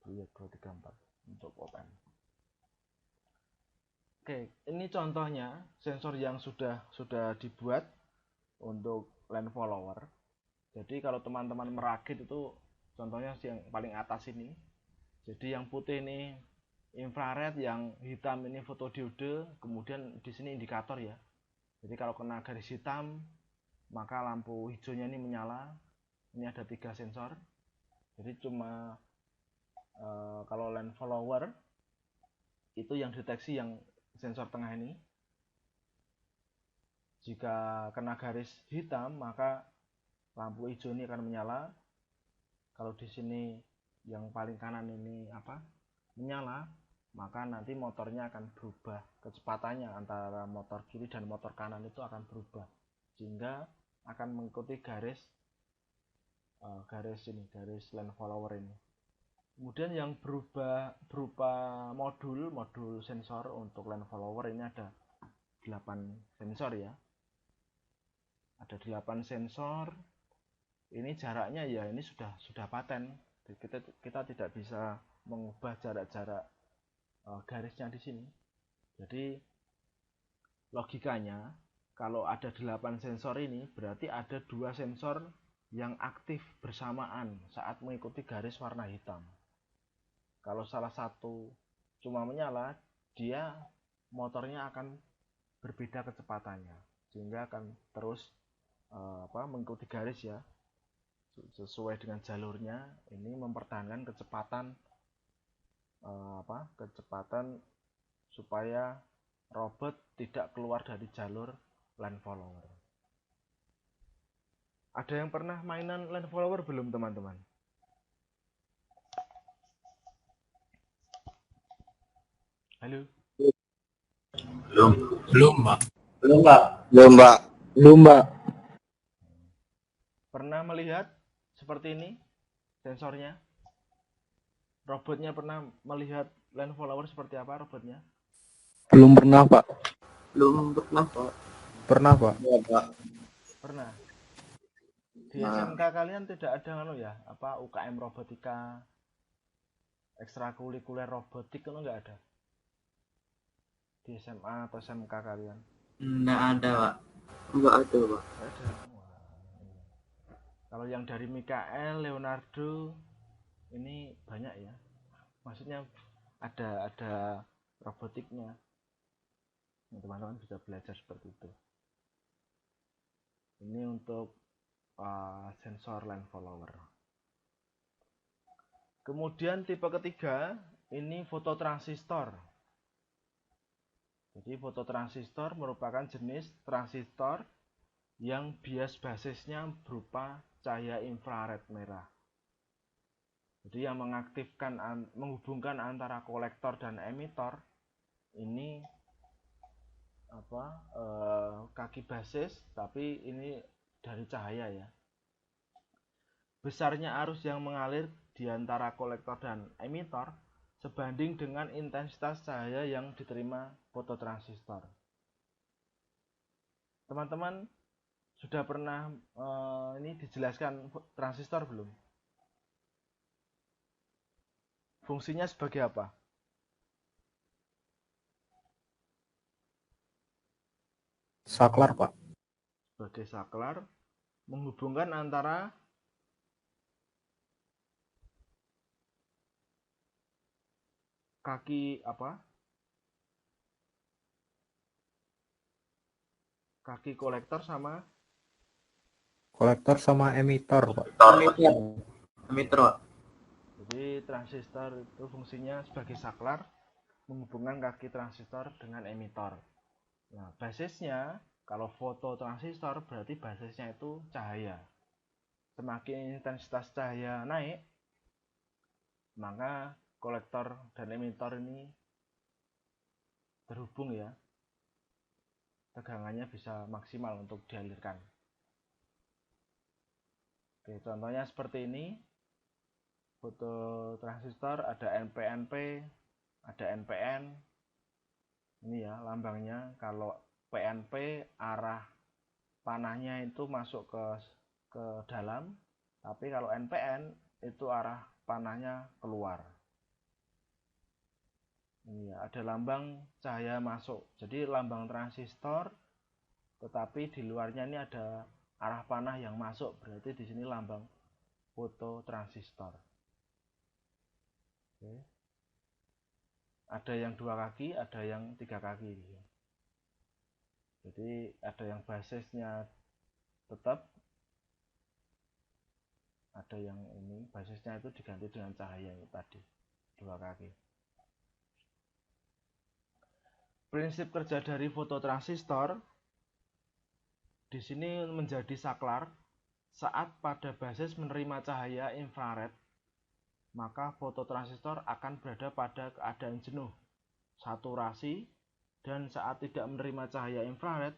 234 untuk op-amp. Oke, ini contohnya sensor yang sudah dibuat untuk line follower. Jadi kalau teman-teman merakit itu contohnya yang paling atas ini. Jadi yang putih ini infrared, yang hitam ini fotodiode, kemudian di sini indikator ya. Jadi kalau kena garis hitam maka lampu hijaunya ini menyala. Ini ada 3 sensor. Jadi cuma kalau line follower itu yang deteksi yang sensor tengah ini. Jika kena garis hitam maka lampu hijau ini akan menyala. Kalau di sini yang paling kanan ini menyala, maka nanti motornya akan berubah kecepatannya, antara motor kiri dan motor kanan itu akan berubah sehingga akan mengikuti garis line follower ini. Kemudian yang berubah berupa modul sensor untuk line follower ini ada 8 sensor ya. Ada 8 sensor. Ini jaraknya ya ini sudah paten. Kita tidak bisa mengubah jarak-jarak garisnya di sini. Jadi logikanya kalau ada 8 sensor ini berarti ada 2 sensor yang aktif bersamaan saat mengikuti garis warna hitam. Kalau salah satu cuma menyala, dia motornya akan berbeda kecepatannya sehingga akan terus mengikuti garis ya sesuai dengan jalurnya. Ini mempertahankan kecepatan supaya robot tidak keluar dari jalur line follower. Ada yang pernah mainan line follower belum teman-teman? Halo? Belum, Pak. Belum, Mbak. Pernah melihat seperti ini sensornya? Robotnya pernah melihat line follower seperti apa robotnya? Belum pernah, Pak. Belum pernah Pak. Pernah, Pak. Ya Pak. Pernah. Di SMK kalian tidak ada UKM robotika, ekstrakurikuler robotik itu nggak ada? Di SMA atau SMK kalian? Nggak ada Pak. Nggak ada Pak. Nggak ada. Kalau yang dari Mikael, Leonardo ini banyak ya. Maksudnya ada robotiknya. Teman-teman bisa belajar seperti itu. Ini untuk sensor line follower. Kemudian tipe ketiga ini fototransistor. Jadi fototransistor merupakan jenis transistor yang bias basisnya berupa cahaya infrared merah. Jadi yang menghubungkan antara kolektor dan emitor ini kaki basis, tapi ini dari cahaya ya. Besarnya arus yang mengalir di antara kolektor dan emitor sebanding dengan intensitas cahaya yang diterima fototransistor. Teman-teman sudah pernah ini dijelaskan transistor belum? Fungsinya sebagai apa? Saklar, Pak. Sebagai saklar, menghubungkan antara kaki kolektor sama emitor, Pak. Emitter Pak. Jadi transistor itu fungsinya sebagai saklar menghubungkan kaki transistor dengan emitor. Nah, basisnya Kalau fototransistor berarti basisnya itu cahaya. Semakin intensitas cahaya naik, maka kolektor dan emitor ini terhubung ya. Tegangannya bisa maksimal untuk dialirkan. Oke, contohnya seperti ini. Fototransistor ada NPNP, ada NPN. Ini ya lambangnya. Kalau PNP arah panahnya itu masuk ke dalam, tapi kalau NPN itu arah panahnya keluar. Ini ya, ada lambang cahaya masuk. Jadi lambang transistor, tetapi di luarnya ini ada arah panah yang masuk. Berarti di sini lambang fototransistor. Oke. Ada yang 2 kaki, ada yang 3 kaki. Jadi ada yang basisnya tetap, ada yang ini basisnya itu diganti dengan cahaya yang tadi 2 kaki. Prinsip kerja dari fototransistor di sini menjadi saklar saat pada basis menerima cahaya infrared, maka fototransistor akan berada pada keadaan jenuh, saturasi, dan saat tidak menerima cahaya infrared,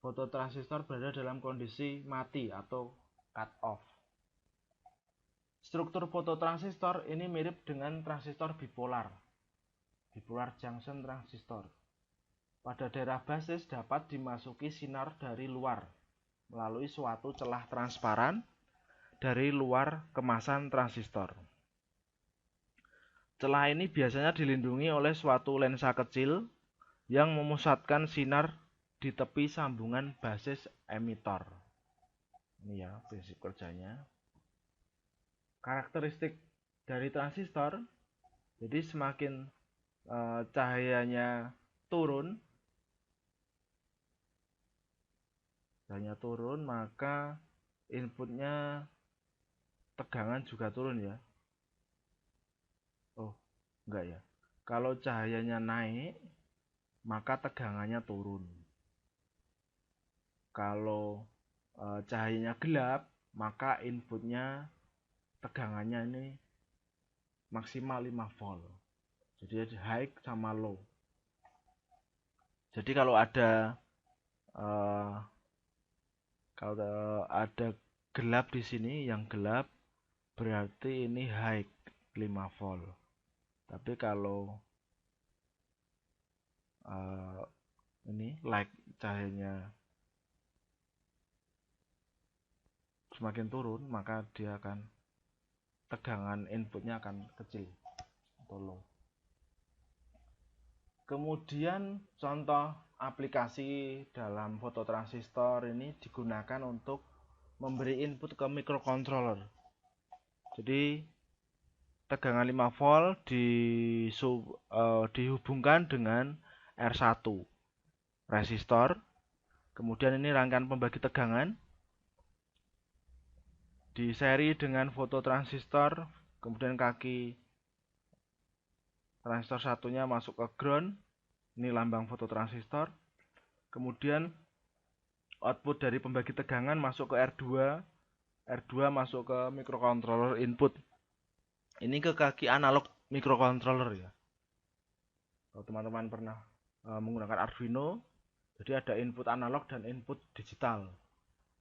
fototransistor berada dalam kondisi mati atau cut off. Struktur fototransistor ini mirip dengan transistor bipolar junction transistor. Pada daerah basis dapat dimasuki sinar dari luar melalui suatu celah transparan dari luar kemasan transistor. Celah ini biasanya dilindungi oleh suatu lensa kecil yang memusatkan sinar di tepi sambungan basis emitor. Ini ya prinsip kerjanya. Karakteristik dari transistor, jadi semakin cahayanya turun, maka inputnya tegangan juga turun ya. Oh, enggak ya. Kalau cahayanya naik, maka tegangannya turun. Kalau cahayanya gelap, maka inputnya tegangannya ini maksimal 5 volt. Jadi high sama low. Jadi kalau ada gelap di sini, yang gelap berarti ini high 5 volt. Tapi kalau ini light cahayanya semakin turun, maka dia akan tegangan inputnya akan kecil atau low. Kemudian contoh aplikasi dalam fototransistor ini digunakan untuk memberi input ke microcontroller. Jadi tegangan 5 volt dihubungkan dengan R1 resistor. Kemudian ini rangkaian pembagi tegangan di seri dengan fototransistor, kemudian kaki transistor satunya masuk ke ground, ini lambang fototransistor. Kemudian output dari pembagi tegangan masuk ke R2 masuk ke microcontroller input. Ini ke kaki analog microcontroller ya. Kalau teman-teman pernah menggunakan Arduino, jadi ada input analog dan input digital.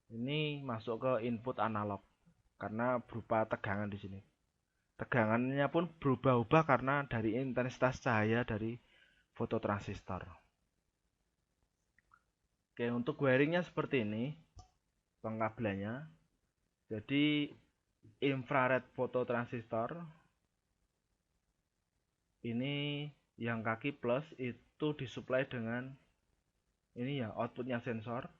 Ini masuk ke input analog karena berupa tegangan di sini. Tegangannya pun berubah-ubah karena dari intensitas cahaya dari fototransistor. Oke, untuk wiringnya seperti ini pengkabelannya. Jadi infrared fototransistor ini yang kaki plus itu disuplai dengan ini ya outputnya sensor.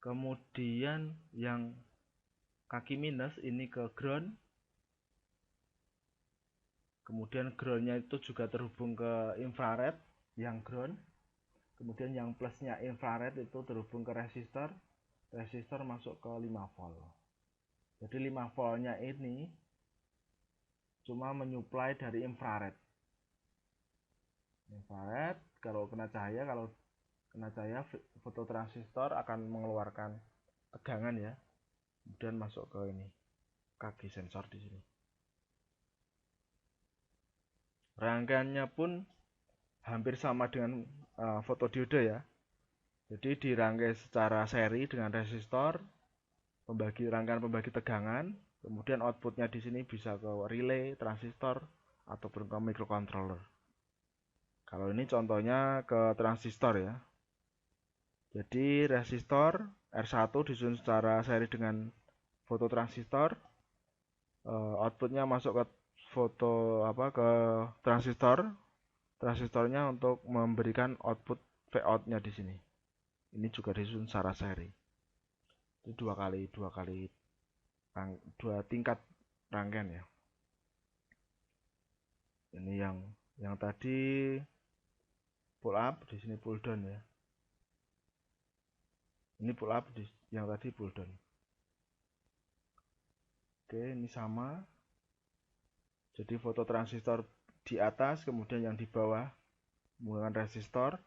Kemudian yang kaki minus ini ke ground. Kemudian groundnya itu juga terhubung ke infrared yang ground. Kemudian yang plusnya infrared itu terhubung ke resistor. Resistor masuk ke 5 volt. Jadi 5 voltnya ini cuma menyuplai dari infrared. Infrared kalau kena cahaya, kena cahaya, fototransistor akan mengeluarkan tegangan ya, kemudian masuk ke ini kaki sensor di sini. Rangkaiannya pun hampir sama dengan fotodiode ya. Jadi dirangkai secara seri dengan resistor, rangkaian pembagi tegangan, kemudian outputnya di sini bisa ke relay, transistor, ataupun ke microcontroller. Kalau ini contohnya ke transistor ya. Jadi resistor R1 disusun secara seri dengan fototransistor, outputnya masuk ke ke transistor, transistornya untuk memberikan output Vout-nya di sini. Ini juga disusun secara seri. Itu dua tingkat rangkaian ya. Ini yang tadi pull up, di sini pull down ya. Ini pull up, yang tadi pull down. Oke, ini sama. Jadi fototransistor di atas, kemudian yang di bawah menggunakan resistor.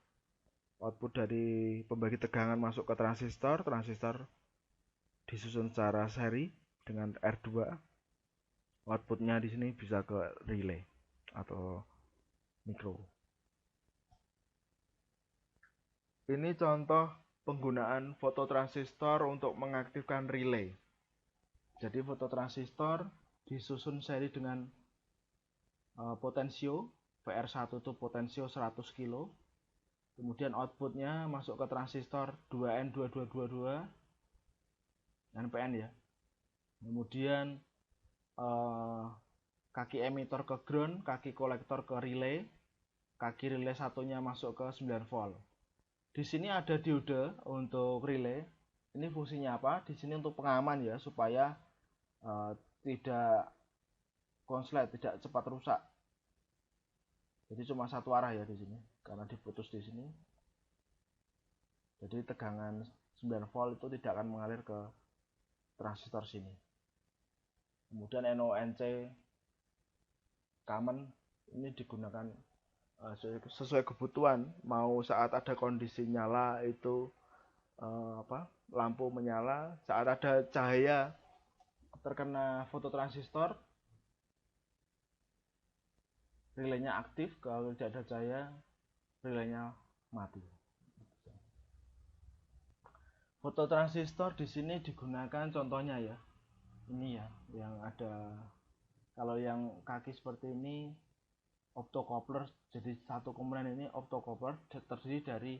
Output dari pembagi tegangan masuk ke transistor, transistor disusun secara seri dengan R2. Outputnya di sini bisa ke relay atau mikro. Ini contoh penggunaan fototransistor untuk mengaktifkan relay. Jadi fototransistor disusun seri dengan potensio, VR1 itu potensio 100 kilo. Kemudian outputnya masuk ke transistor 2N2222 NPN ya. Kemudian kaki emitor ke ground, kaki kolektor ke relay, kaki relay satunya masuk ke 9 volt. Di sini ada diode untuk relay. Ini fungsinya apa? Di sini untuk pengaman ya, supaya tidak konslet, tidak cepat rusak. Jadi cuma satu arah ya di sini, karena diputus di sini. Jadi tegangan 9 volt itu tidak akan mengalir ke transistor sini. Kemudian NONC common ini digunakan sesuai kebutuhan. Mau saat ada kondisi nyala itu lampu menyala, saat ada cahaya terkena fototransistor relaynya aktif, kalau tidak ada cahaya relaynya mati. Fototransistor di sini digunakan contohnya ya. Ini ya yang ada. Kalau yang kaki seperti ini optocoupler, jadi satu komponen ini optocoupler terdiri dari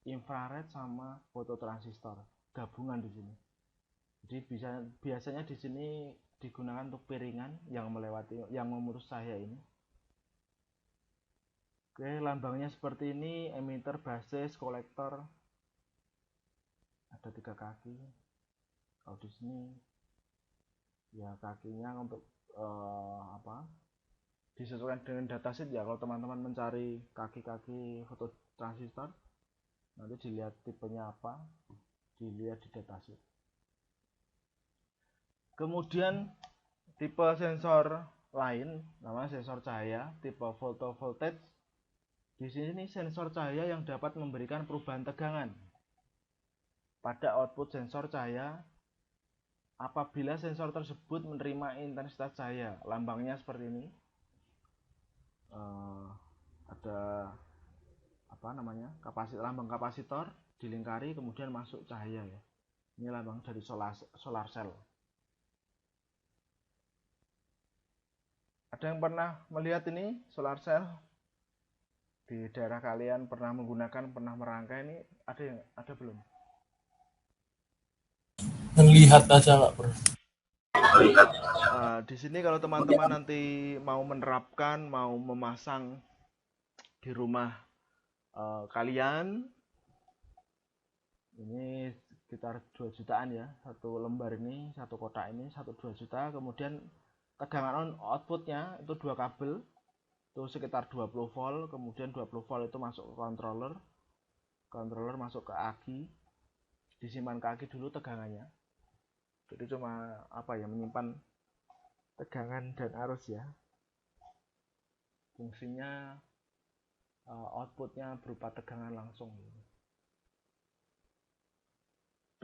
infrared sama fototransistor gabungan di sini. Jadi biasanya di sini digunakan untuk piringan yang memutus cahaya ini. Oke, lambangnya seperti ini, emitter, basis, kolektor. Ada 3 kaki. Kalau di sini ya kakinya untuk disesuaikan dengan datasheet ya. Kalau teman-teman mencari kaki-kaki fototransistor, nanti dilihat tipenya apa, dilihat di datasheet. Kemudian tipe sensor lain namanya sensor cahaya, tipe photovoltage. Di sini sensor cahaya yang dapat memberikan perubahan tegangan pada output sensor cahaya apabila sensor tersebut menerima intensitas cahaya. Lambangnya seperti ini. Ada lambang kapasitor dilingkari, kemudian masuk cahaya ya. Ini lambang dari solar cell. Ada yang pernah melihat ini solar cell? Di daerah kalian pernah merangkai ini? Ada belum? Melihat aja Pak Bro. Di sini kalau teman-teman nanti mau menerapkan, mau memasang di rumah kalian, ini sekitar 2 jutaan ya, satu lembar ini, satu kotak ini, 1-2 juta. Kemudian tegangan outputnya itu 2 kabel, itu sekitar 20 volt. Kemudian 20 volt itu masuk ke controller masuk ke aki, disimpan ke aki dulu tegangannya. Jadi cuma menyimpan tegangan dan arus ya. Fungsinya outputnya berupa tegangan langsung.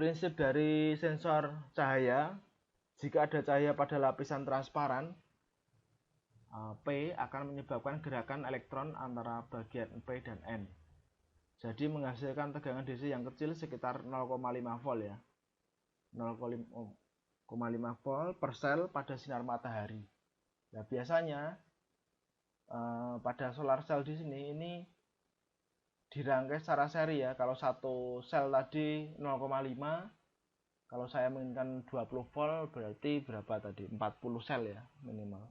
prinsip dari sensor cahaya, jika ada cahaya pada lapisan transparan, P akan menyebabkan gerakan elektron antara bagian P dan N. Jadi menghasilkan tegangan DC yang kecil sekitar 0,5 volt ya. 0,5 volt per sel pada sinar matahari. Nah, biasanya pada solar cell di sini ini dirangkai secara seri ya. Kalau satu sel tadi 0,5, kalau saya menginginkan 20 volt berarti berapa tadi? 40 sel ya minimal.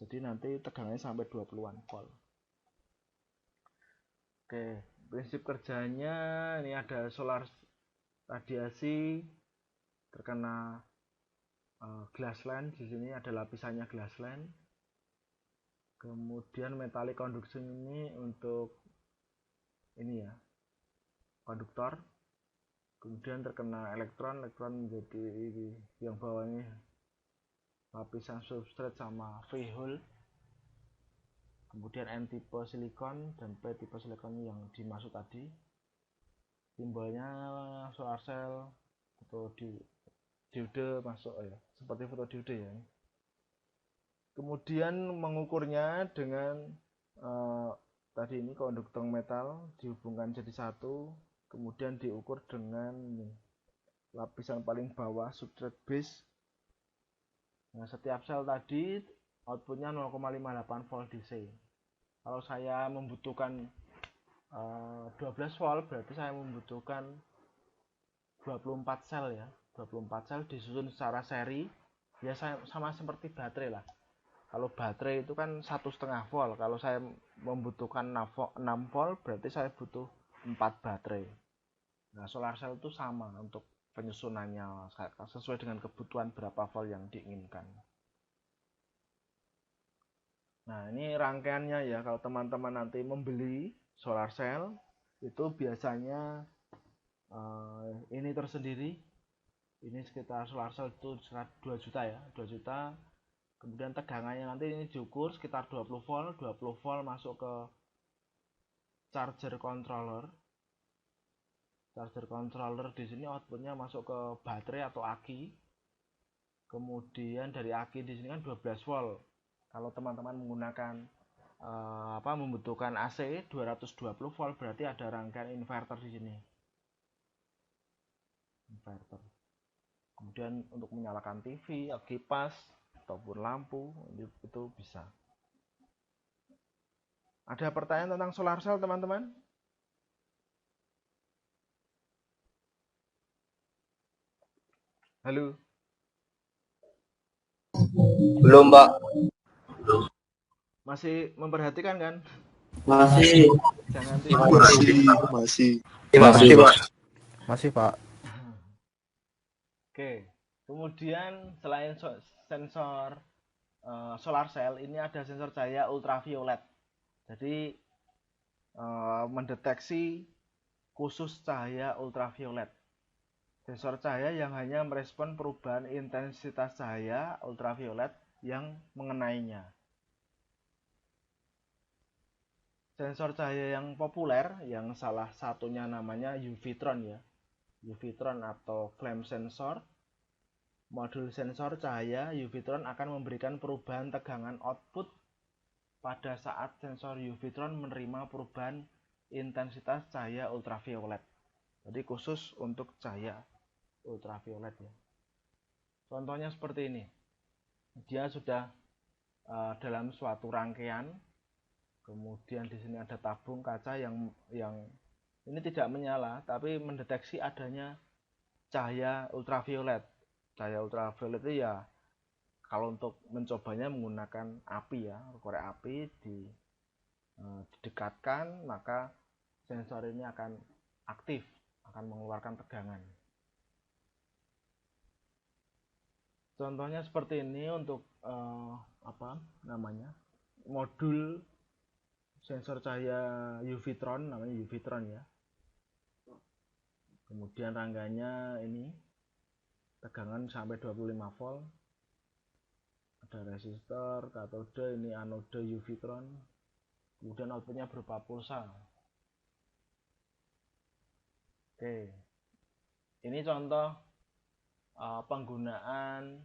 Jadi nanti tegangannya sampai 20-an volt. Oke, prinsip kerjanya ini ada solar radiasi terkena glass line. Di sini ada lapisannya glass line. Kemudian metallic conduction ini untuk ini ya, konduktor. Kemudian terkena elektron menjadi yang bawahnya lapisan substrate sama free hole. Kemudian N tipe silikon dan P tipe silikon yang dimaksud tadi. Simbolnya solar cell atau diode masuk ya, seperti fotodiode ya. Kemudian mengukurnya dengan tadi ini konduktor metal dihubungkan jadi satu, kemudian diukur dengan lapisan paling bawah substrate base. Nah, setiap sel tadi outputnya 0,58 volt DC. Kalau saya membutuhkan 12 volt, berarti saya membutuhkan 24 sel ya. 24 sel disusun secara seri. Ya sama seperti baterai lah. Kalau baterai itu kan 1,5 volt. Kalau saya membutuhkan 6 volt, berarti saya butuh 4 baterai. Nah, solar cell itu sama untuk penyusunannya sesuai dengan kebutuhan berapa volt yang diinginkan. Nah, ini rangkaiannya ya. Kalau teman-teman nanti membeli solar cell itu biasanya ini tersendiri. Ini sekitar solar cell itu sekitar 2 juta ya, 2 juta. Kemudian tegangannya nanti ini diukur sekitar 20 volt. 20 volt masuk ke charger controller. Charger controller di sini outputnya masuk ke baterai atau aki. Kemudian dari aki di sini kan 12 volt. Kalau teman-teman menggunakan membutuhkan AC 220 volt, berarti ada rangkaian inverter di sini. Inverter. Kemudian untuk menyalakan TV, kipas ataupun lampu itu bisa. Ada pertanyaan tentang solar cell, teman-teman? Halo. Belum, Pak. Masih memperhatikan kan? Masih. Jangan tidur. Masih. Masih, Pak. Oke. Kemudian selain sensor solar cell, ini ada sensor cahaya ultraviolet. Jadi mendeteksi khusus cahaya ultraviolet. Sensor cahaya yang hanya merespon perubahan intensitas cahaya ultraviolet yang mengenainya. Sensor cahaya yang populer, yang salah satunya namanya UV-Tron ya. UV-Tron atau flame sensor. Modul sensor cahaya UV-Tron akan memberikan perubahan tegangan output pada saat sensor UV-Tron menerima perubahan intensitas cahaya ultraviolet. Jadi khusus untuk cahaya ultraviolet ya. Contohnya seperti ini. Dia sudah dalam suatu rangkaian. Kemudian di sini ada tabung kaca yang ini tidak menyala, tapi mendeteksi adanya cahaya ultraviolet. Cahaya ultraviolet itu ya kalau untuk mencobanya menggunakan api ya, korek api didekatkan, maka sensor ini akan aktif, akan mengeluarkan tegangan. Contohnya seperti ini untuk modul sensor cahaya UV-Tron, namanya UV-Tron ya. Kemudian rangganya ini tegangan sampai 25 volt. Ada resistor, katode, ini anode UV-Tron. Kemudian outputnya berupa pulsa. Oke, Ini contoh penggunaan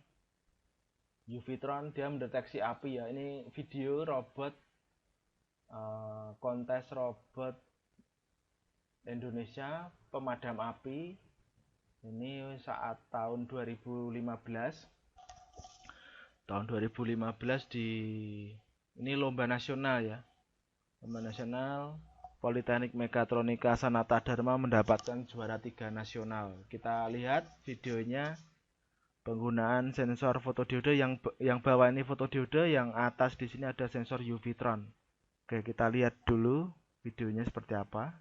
UV-tron, dia mendeteksi api ya. Ini video robot kontes robot Indonesia pemadam api. Ini saat tahun 2015. Tahun 2015 ini lomba nasional ya. Lomba nasional Politeknik Mekatronika Sanata Dharma mendapatkan juara 3 nasional. Kita lihat videonya. Penggunaan sensor fotodiode yang bawah ini fotodiode, yang atas di sini ada sensor UV-tron. Oke, kita lihat dulu videonya seperti apa.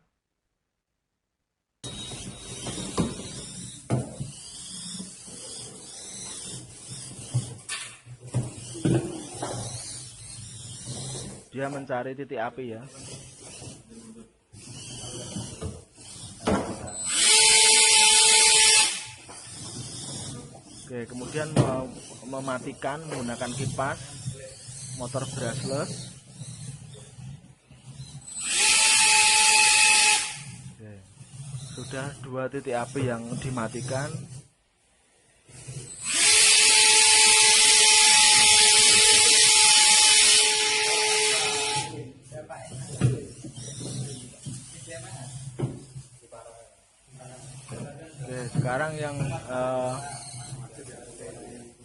Dia mencari titik api ya. Oke, kemudian mematikan menggunakan kipas motor brushless. Oke, sudah 2 titik api yang dimatikan. Oke, sekarang yang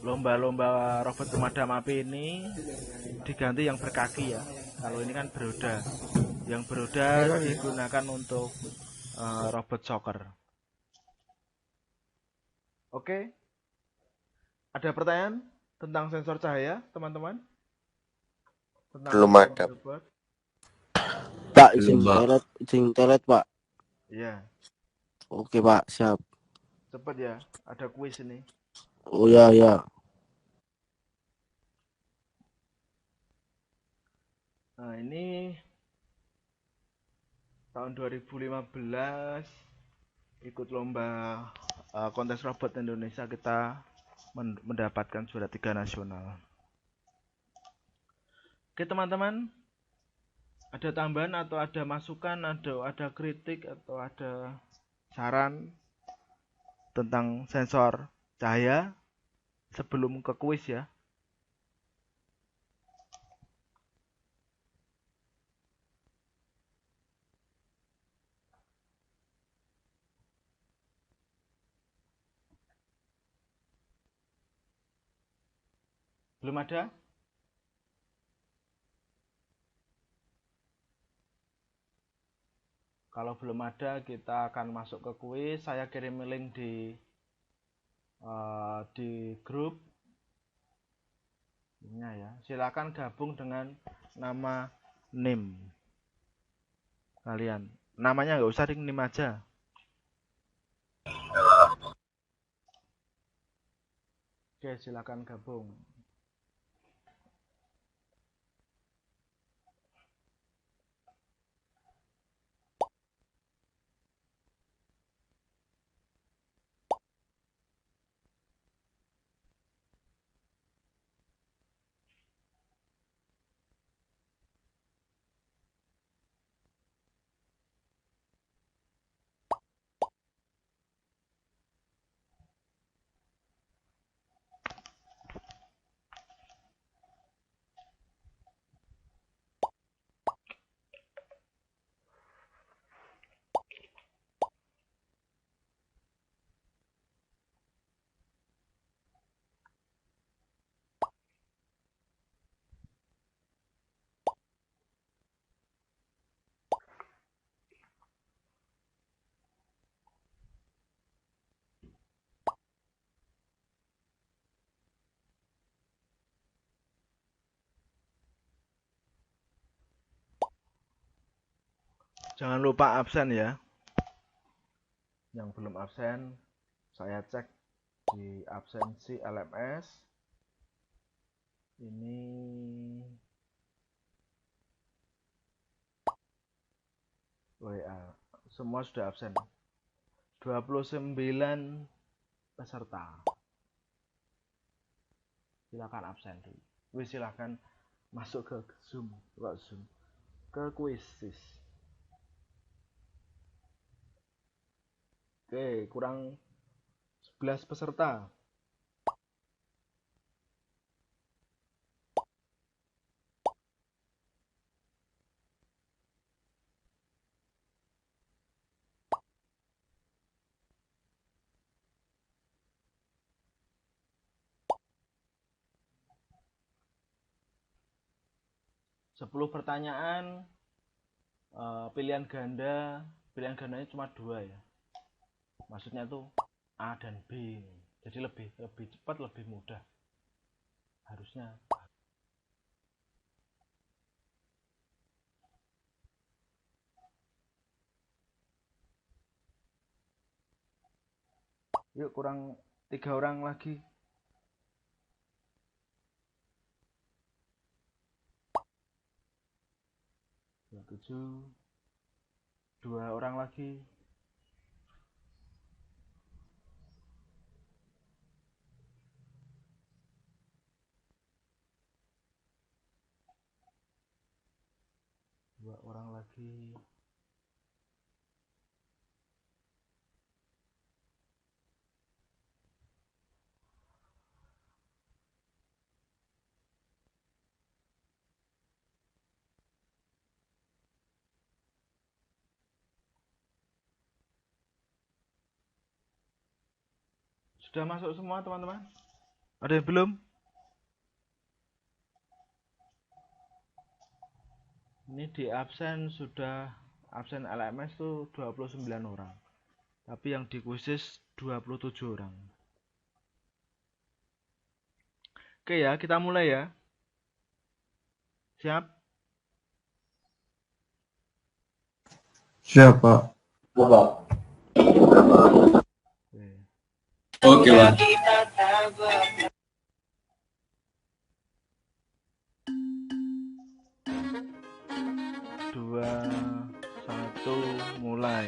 lomba-lomba robot pemadam api ini diganti yang berkaki ya. Kalau ini kan beroda. Yang beroda digunakan untuk robot soccer. Oke. Ada pertanyaan tentang sensor cahaya, teman-teman? Belum ada. Pak, izin toilet, Pak. Iya. Oke, Pak, siap. Cepat ya, ada kuis ini. Oh ya, ya. Nah, ini tahun 2015 ikut lomba kontes robot Indonesia, kita mendapatkan juara 3 nasional. Oke teman-teman, ada tambahan atau ada masukan, ada kritik atau ada saran tentang sensor cahaya sebelum ke kuis ya? Belum ada? Kalau belum ada, kita akan masuk ke kuis. Saya kirim link di grup. Ya, silakan gabung dengan nama NIM kalian. Namanya nggak usah NIM aja. Oke, silakan gabung. Jangan lupa absen ya. Yang belum absen, saya cek di absensi LMS. Ini WA. Semua sudah absen. 29 peserta. Silakan absen dulu. Silakan masuk ke Zoom, ke kuisis. Oke, kurang 11 peserta. Sepuluh pertanyaan, pilihan gandanya cuma 2 ya. Maksudnya tuh A dan B. Jadi lebih cepat, lebih mudah. Harusnya. Yuk, kurang 3 orang lagi. Tujuh, 2 orang lagi. Dua orang lagi. Sudah masuk semua teman-teman? Ada yang belum? Ini di absen LMS tuh 29 orang. Tapi yang di kuisis 27 orang. Oke ya, kita mulai ya. Siap? Siap, Pak. Oke, Pak. Dua, satu, mulai.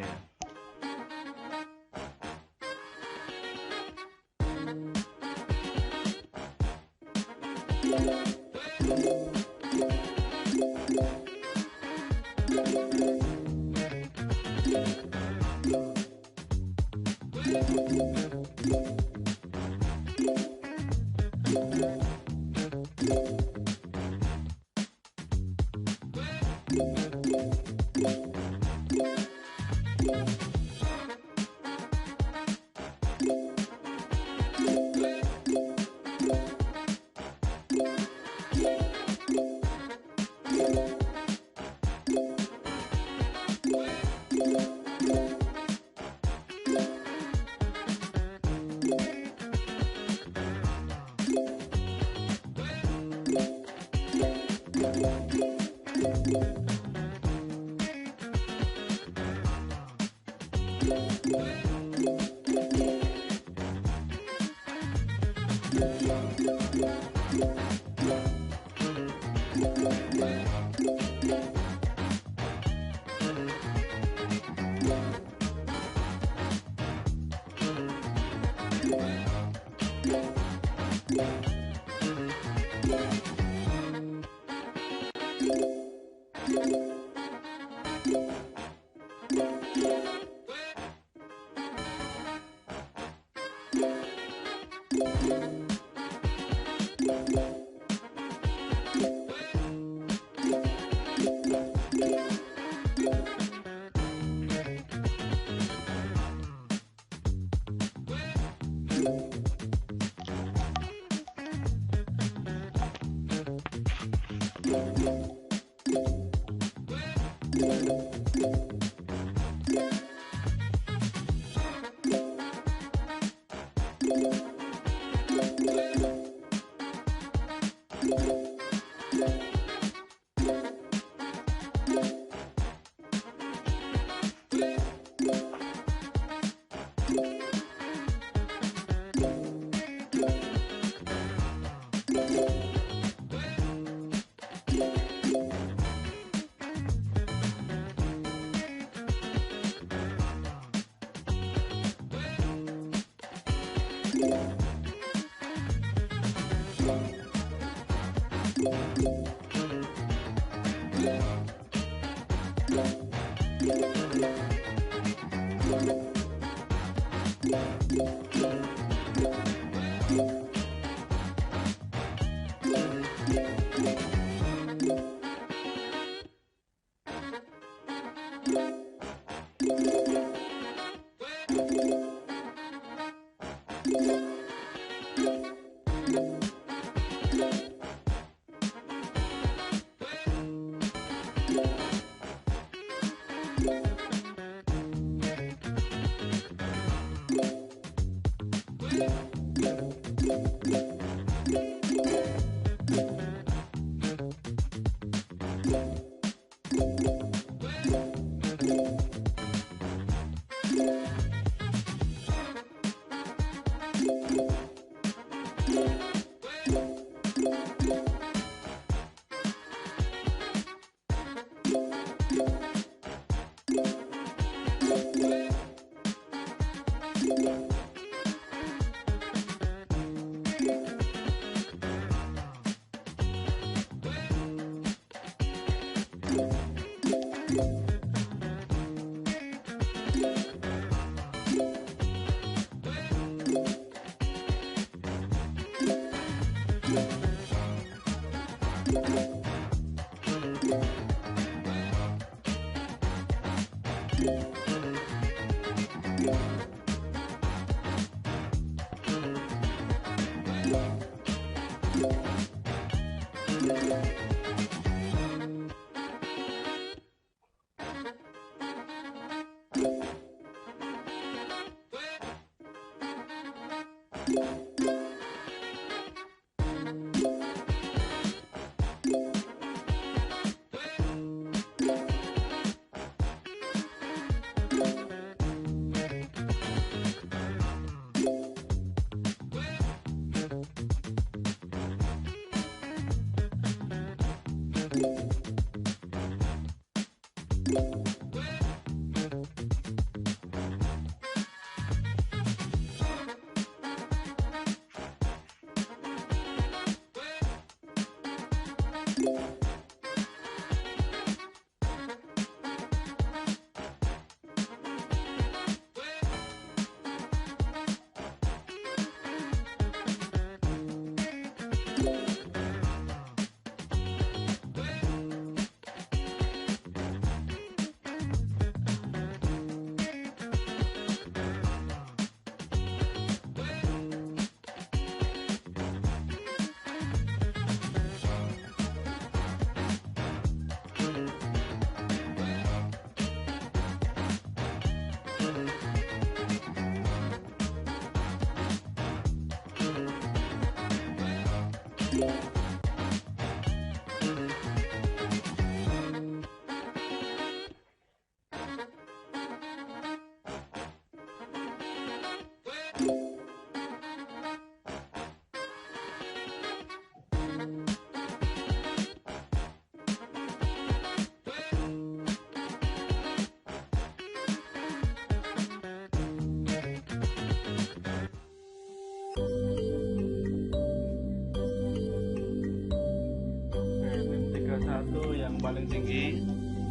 Yang paling tinggi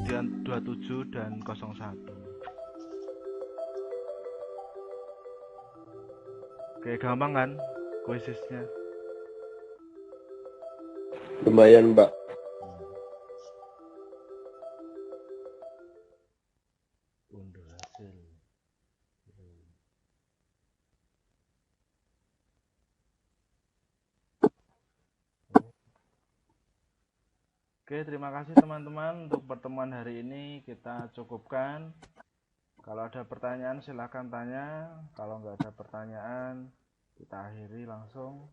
dan 27 dan 01. Oke, gampang kan kuisisnya? Lumayan, Mbak. Unduh hasil. Oke, terima kasih teman-teman untuk pertemuan hari ini kita cukupkan. Kalau ada pertanyaan silahkan tanya. Kalau nggak ada pertanyaan kita akhiri langsung.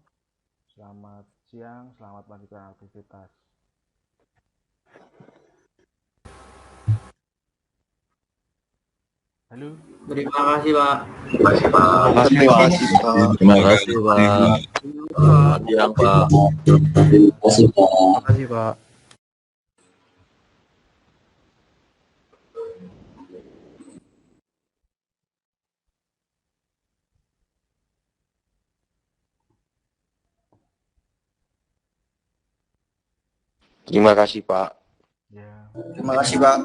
Selamat siang, selamat melanjutkan aktivitas. Halo. Terima kasih, Pak. Terima kasih, Pak. Terima kasih, Pak. Terima kasih, Pak. Selamat siang, Pak. Terima kasih, Pak. Terima kasih, Pak. Ya. Terima kasih, Pak.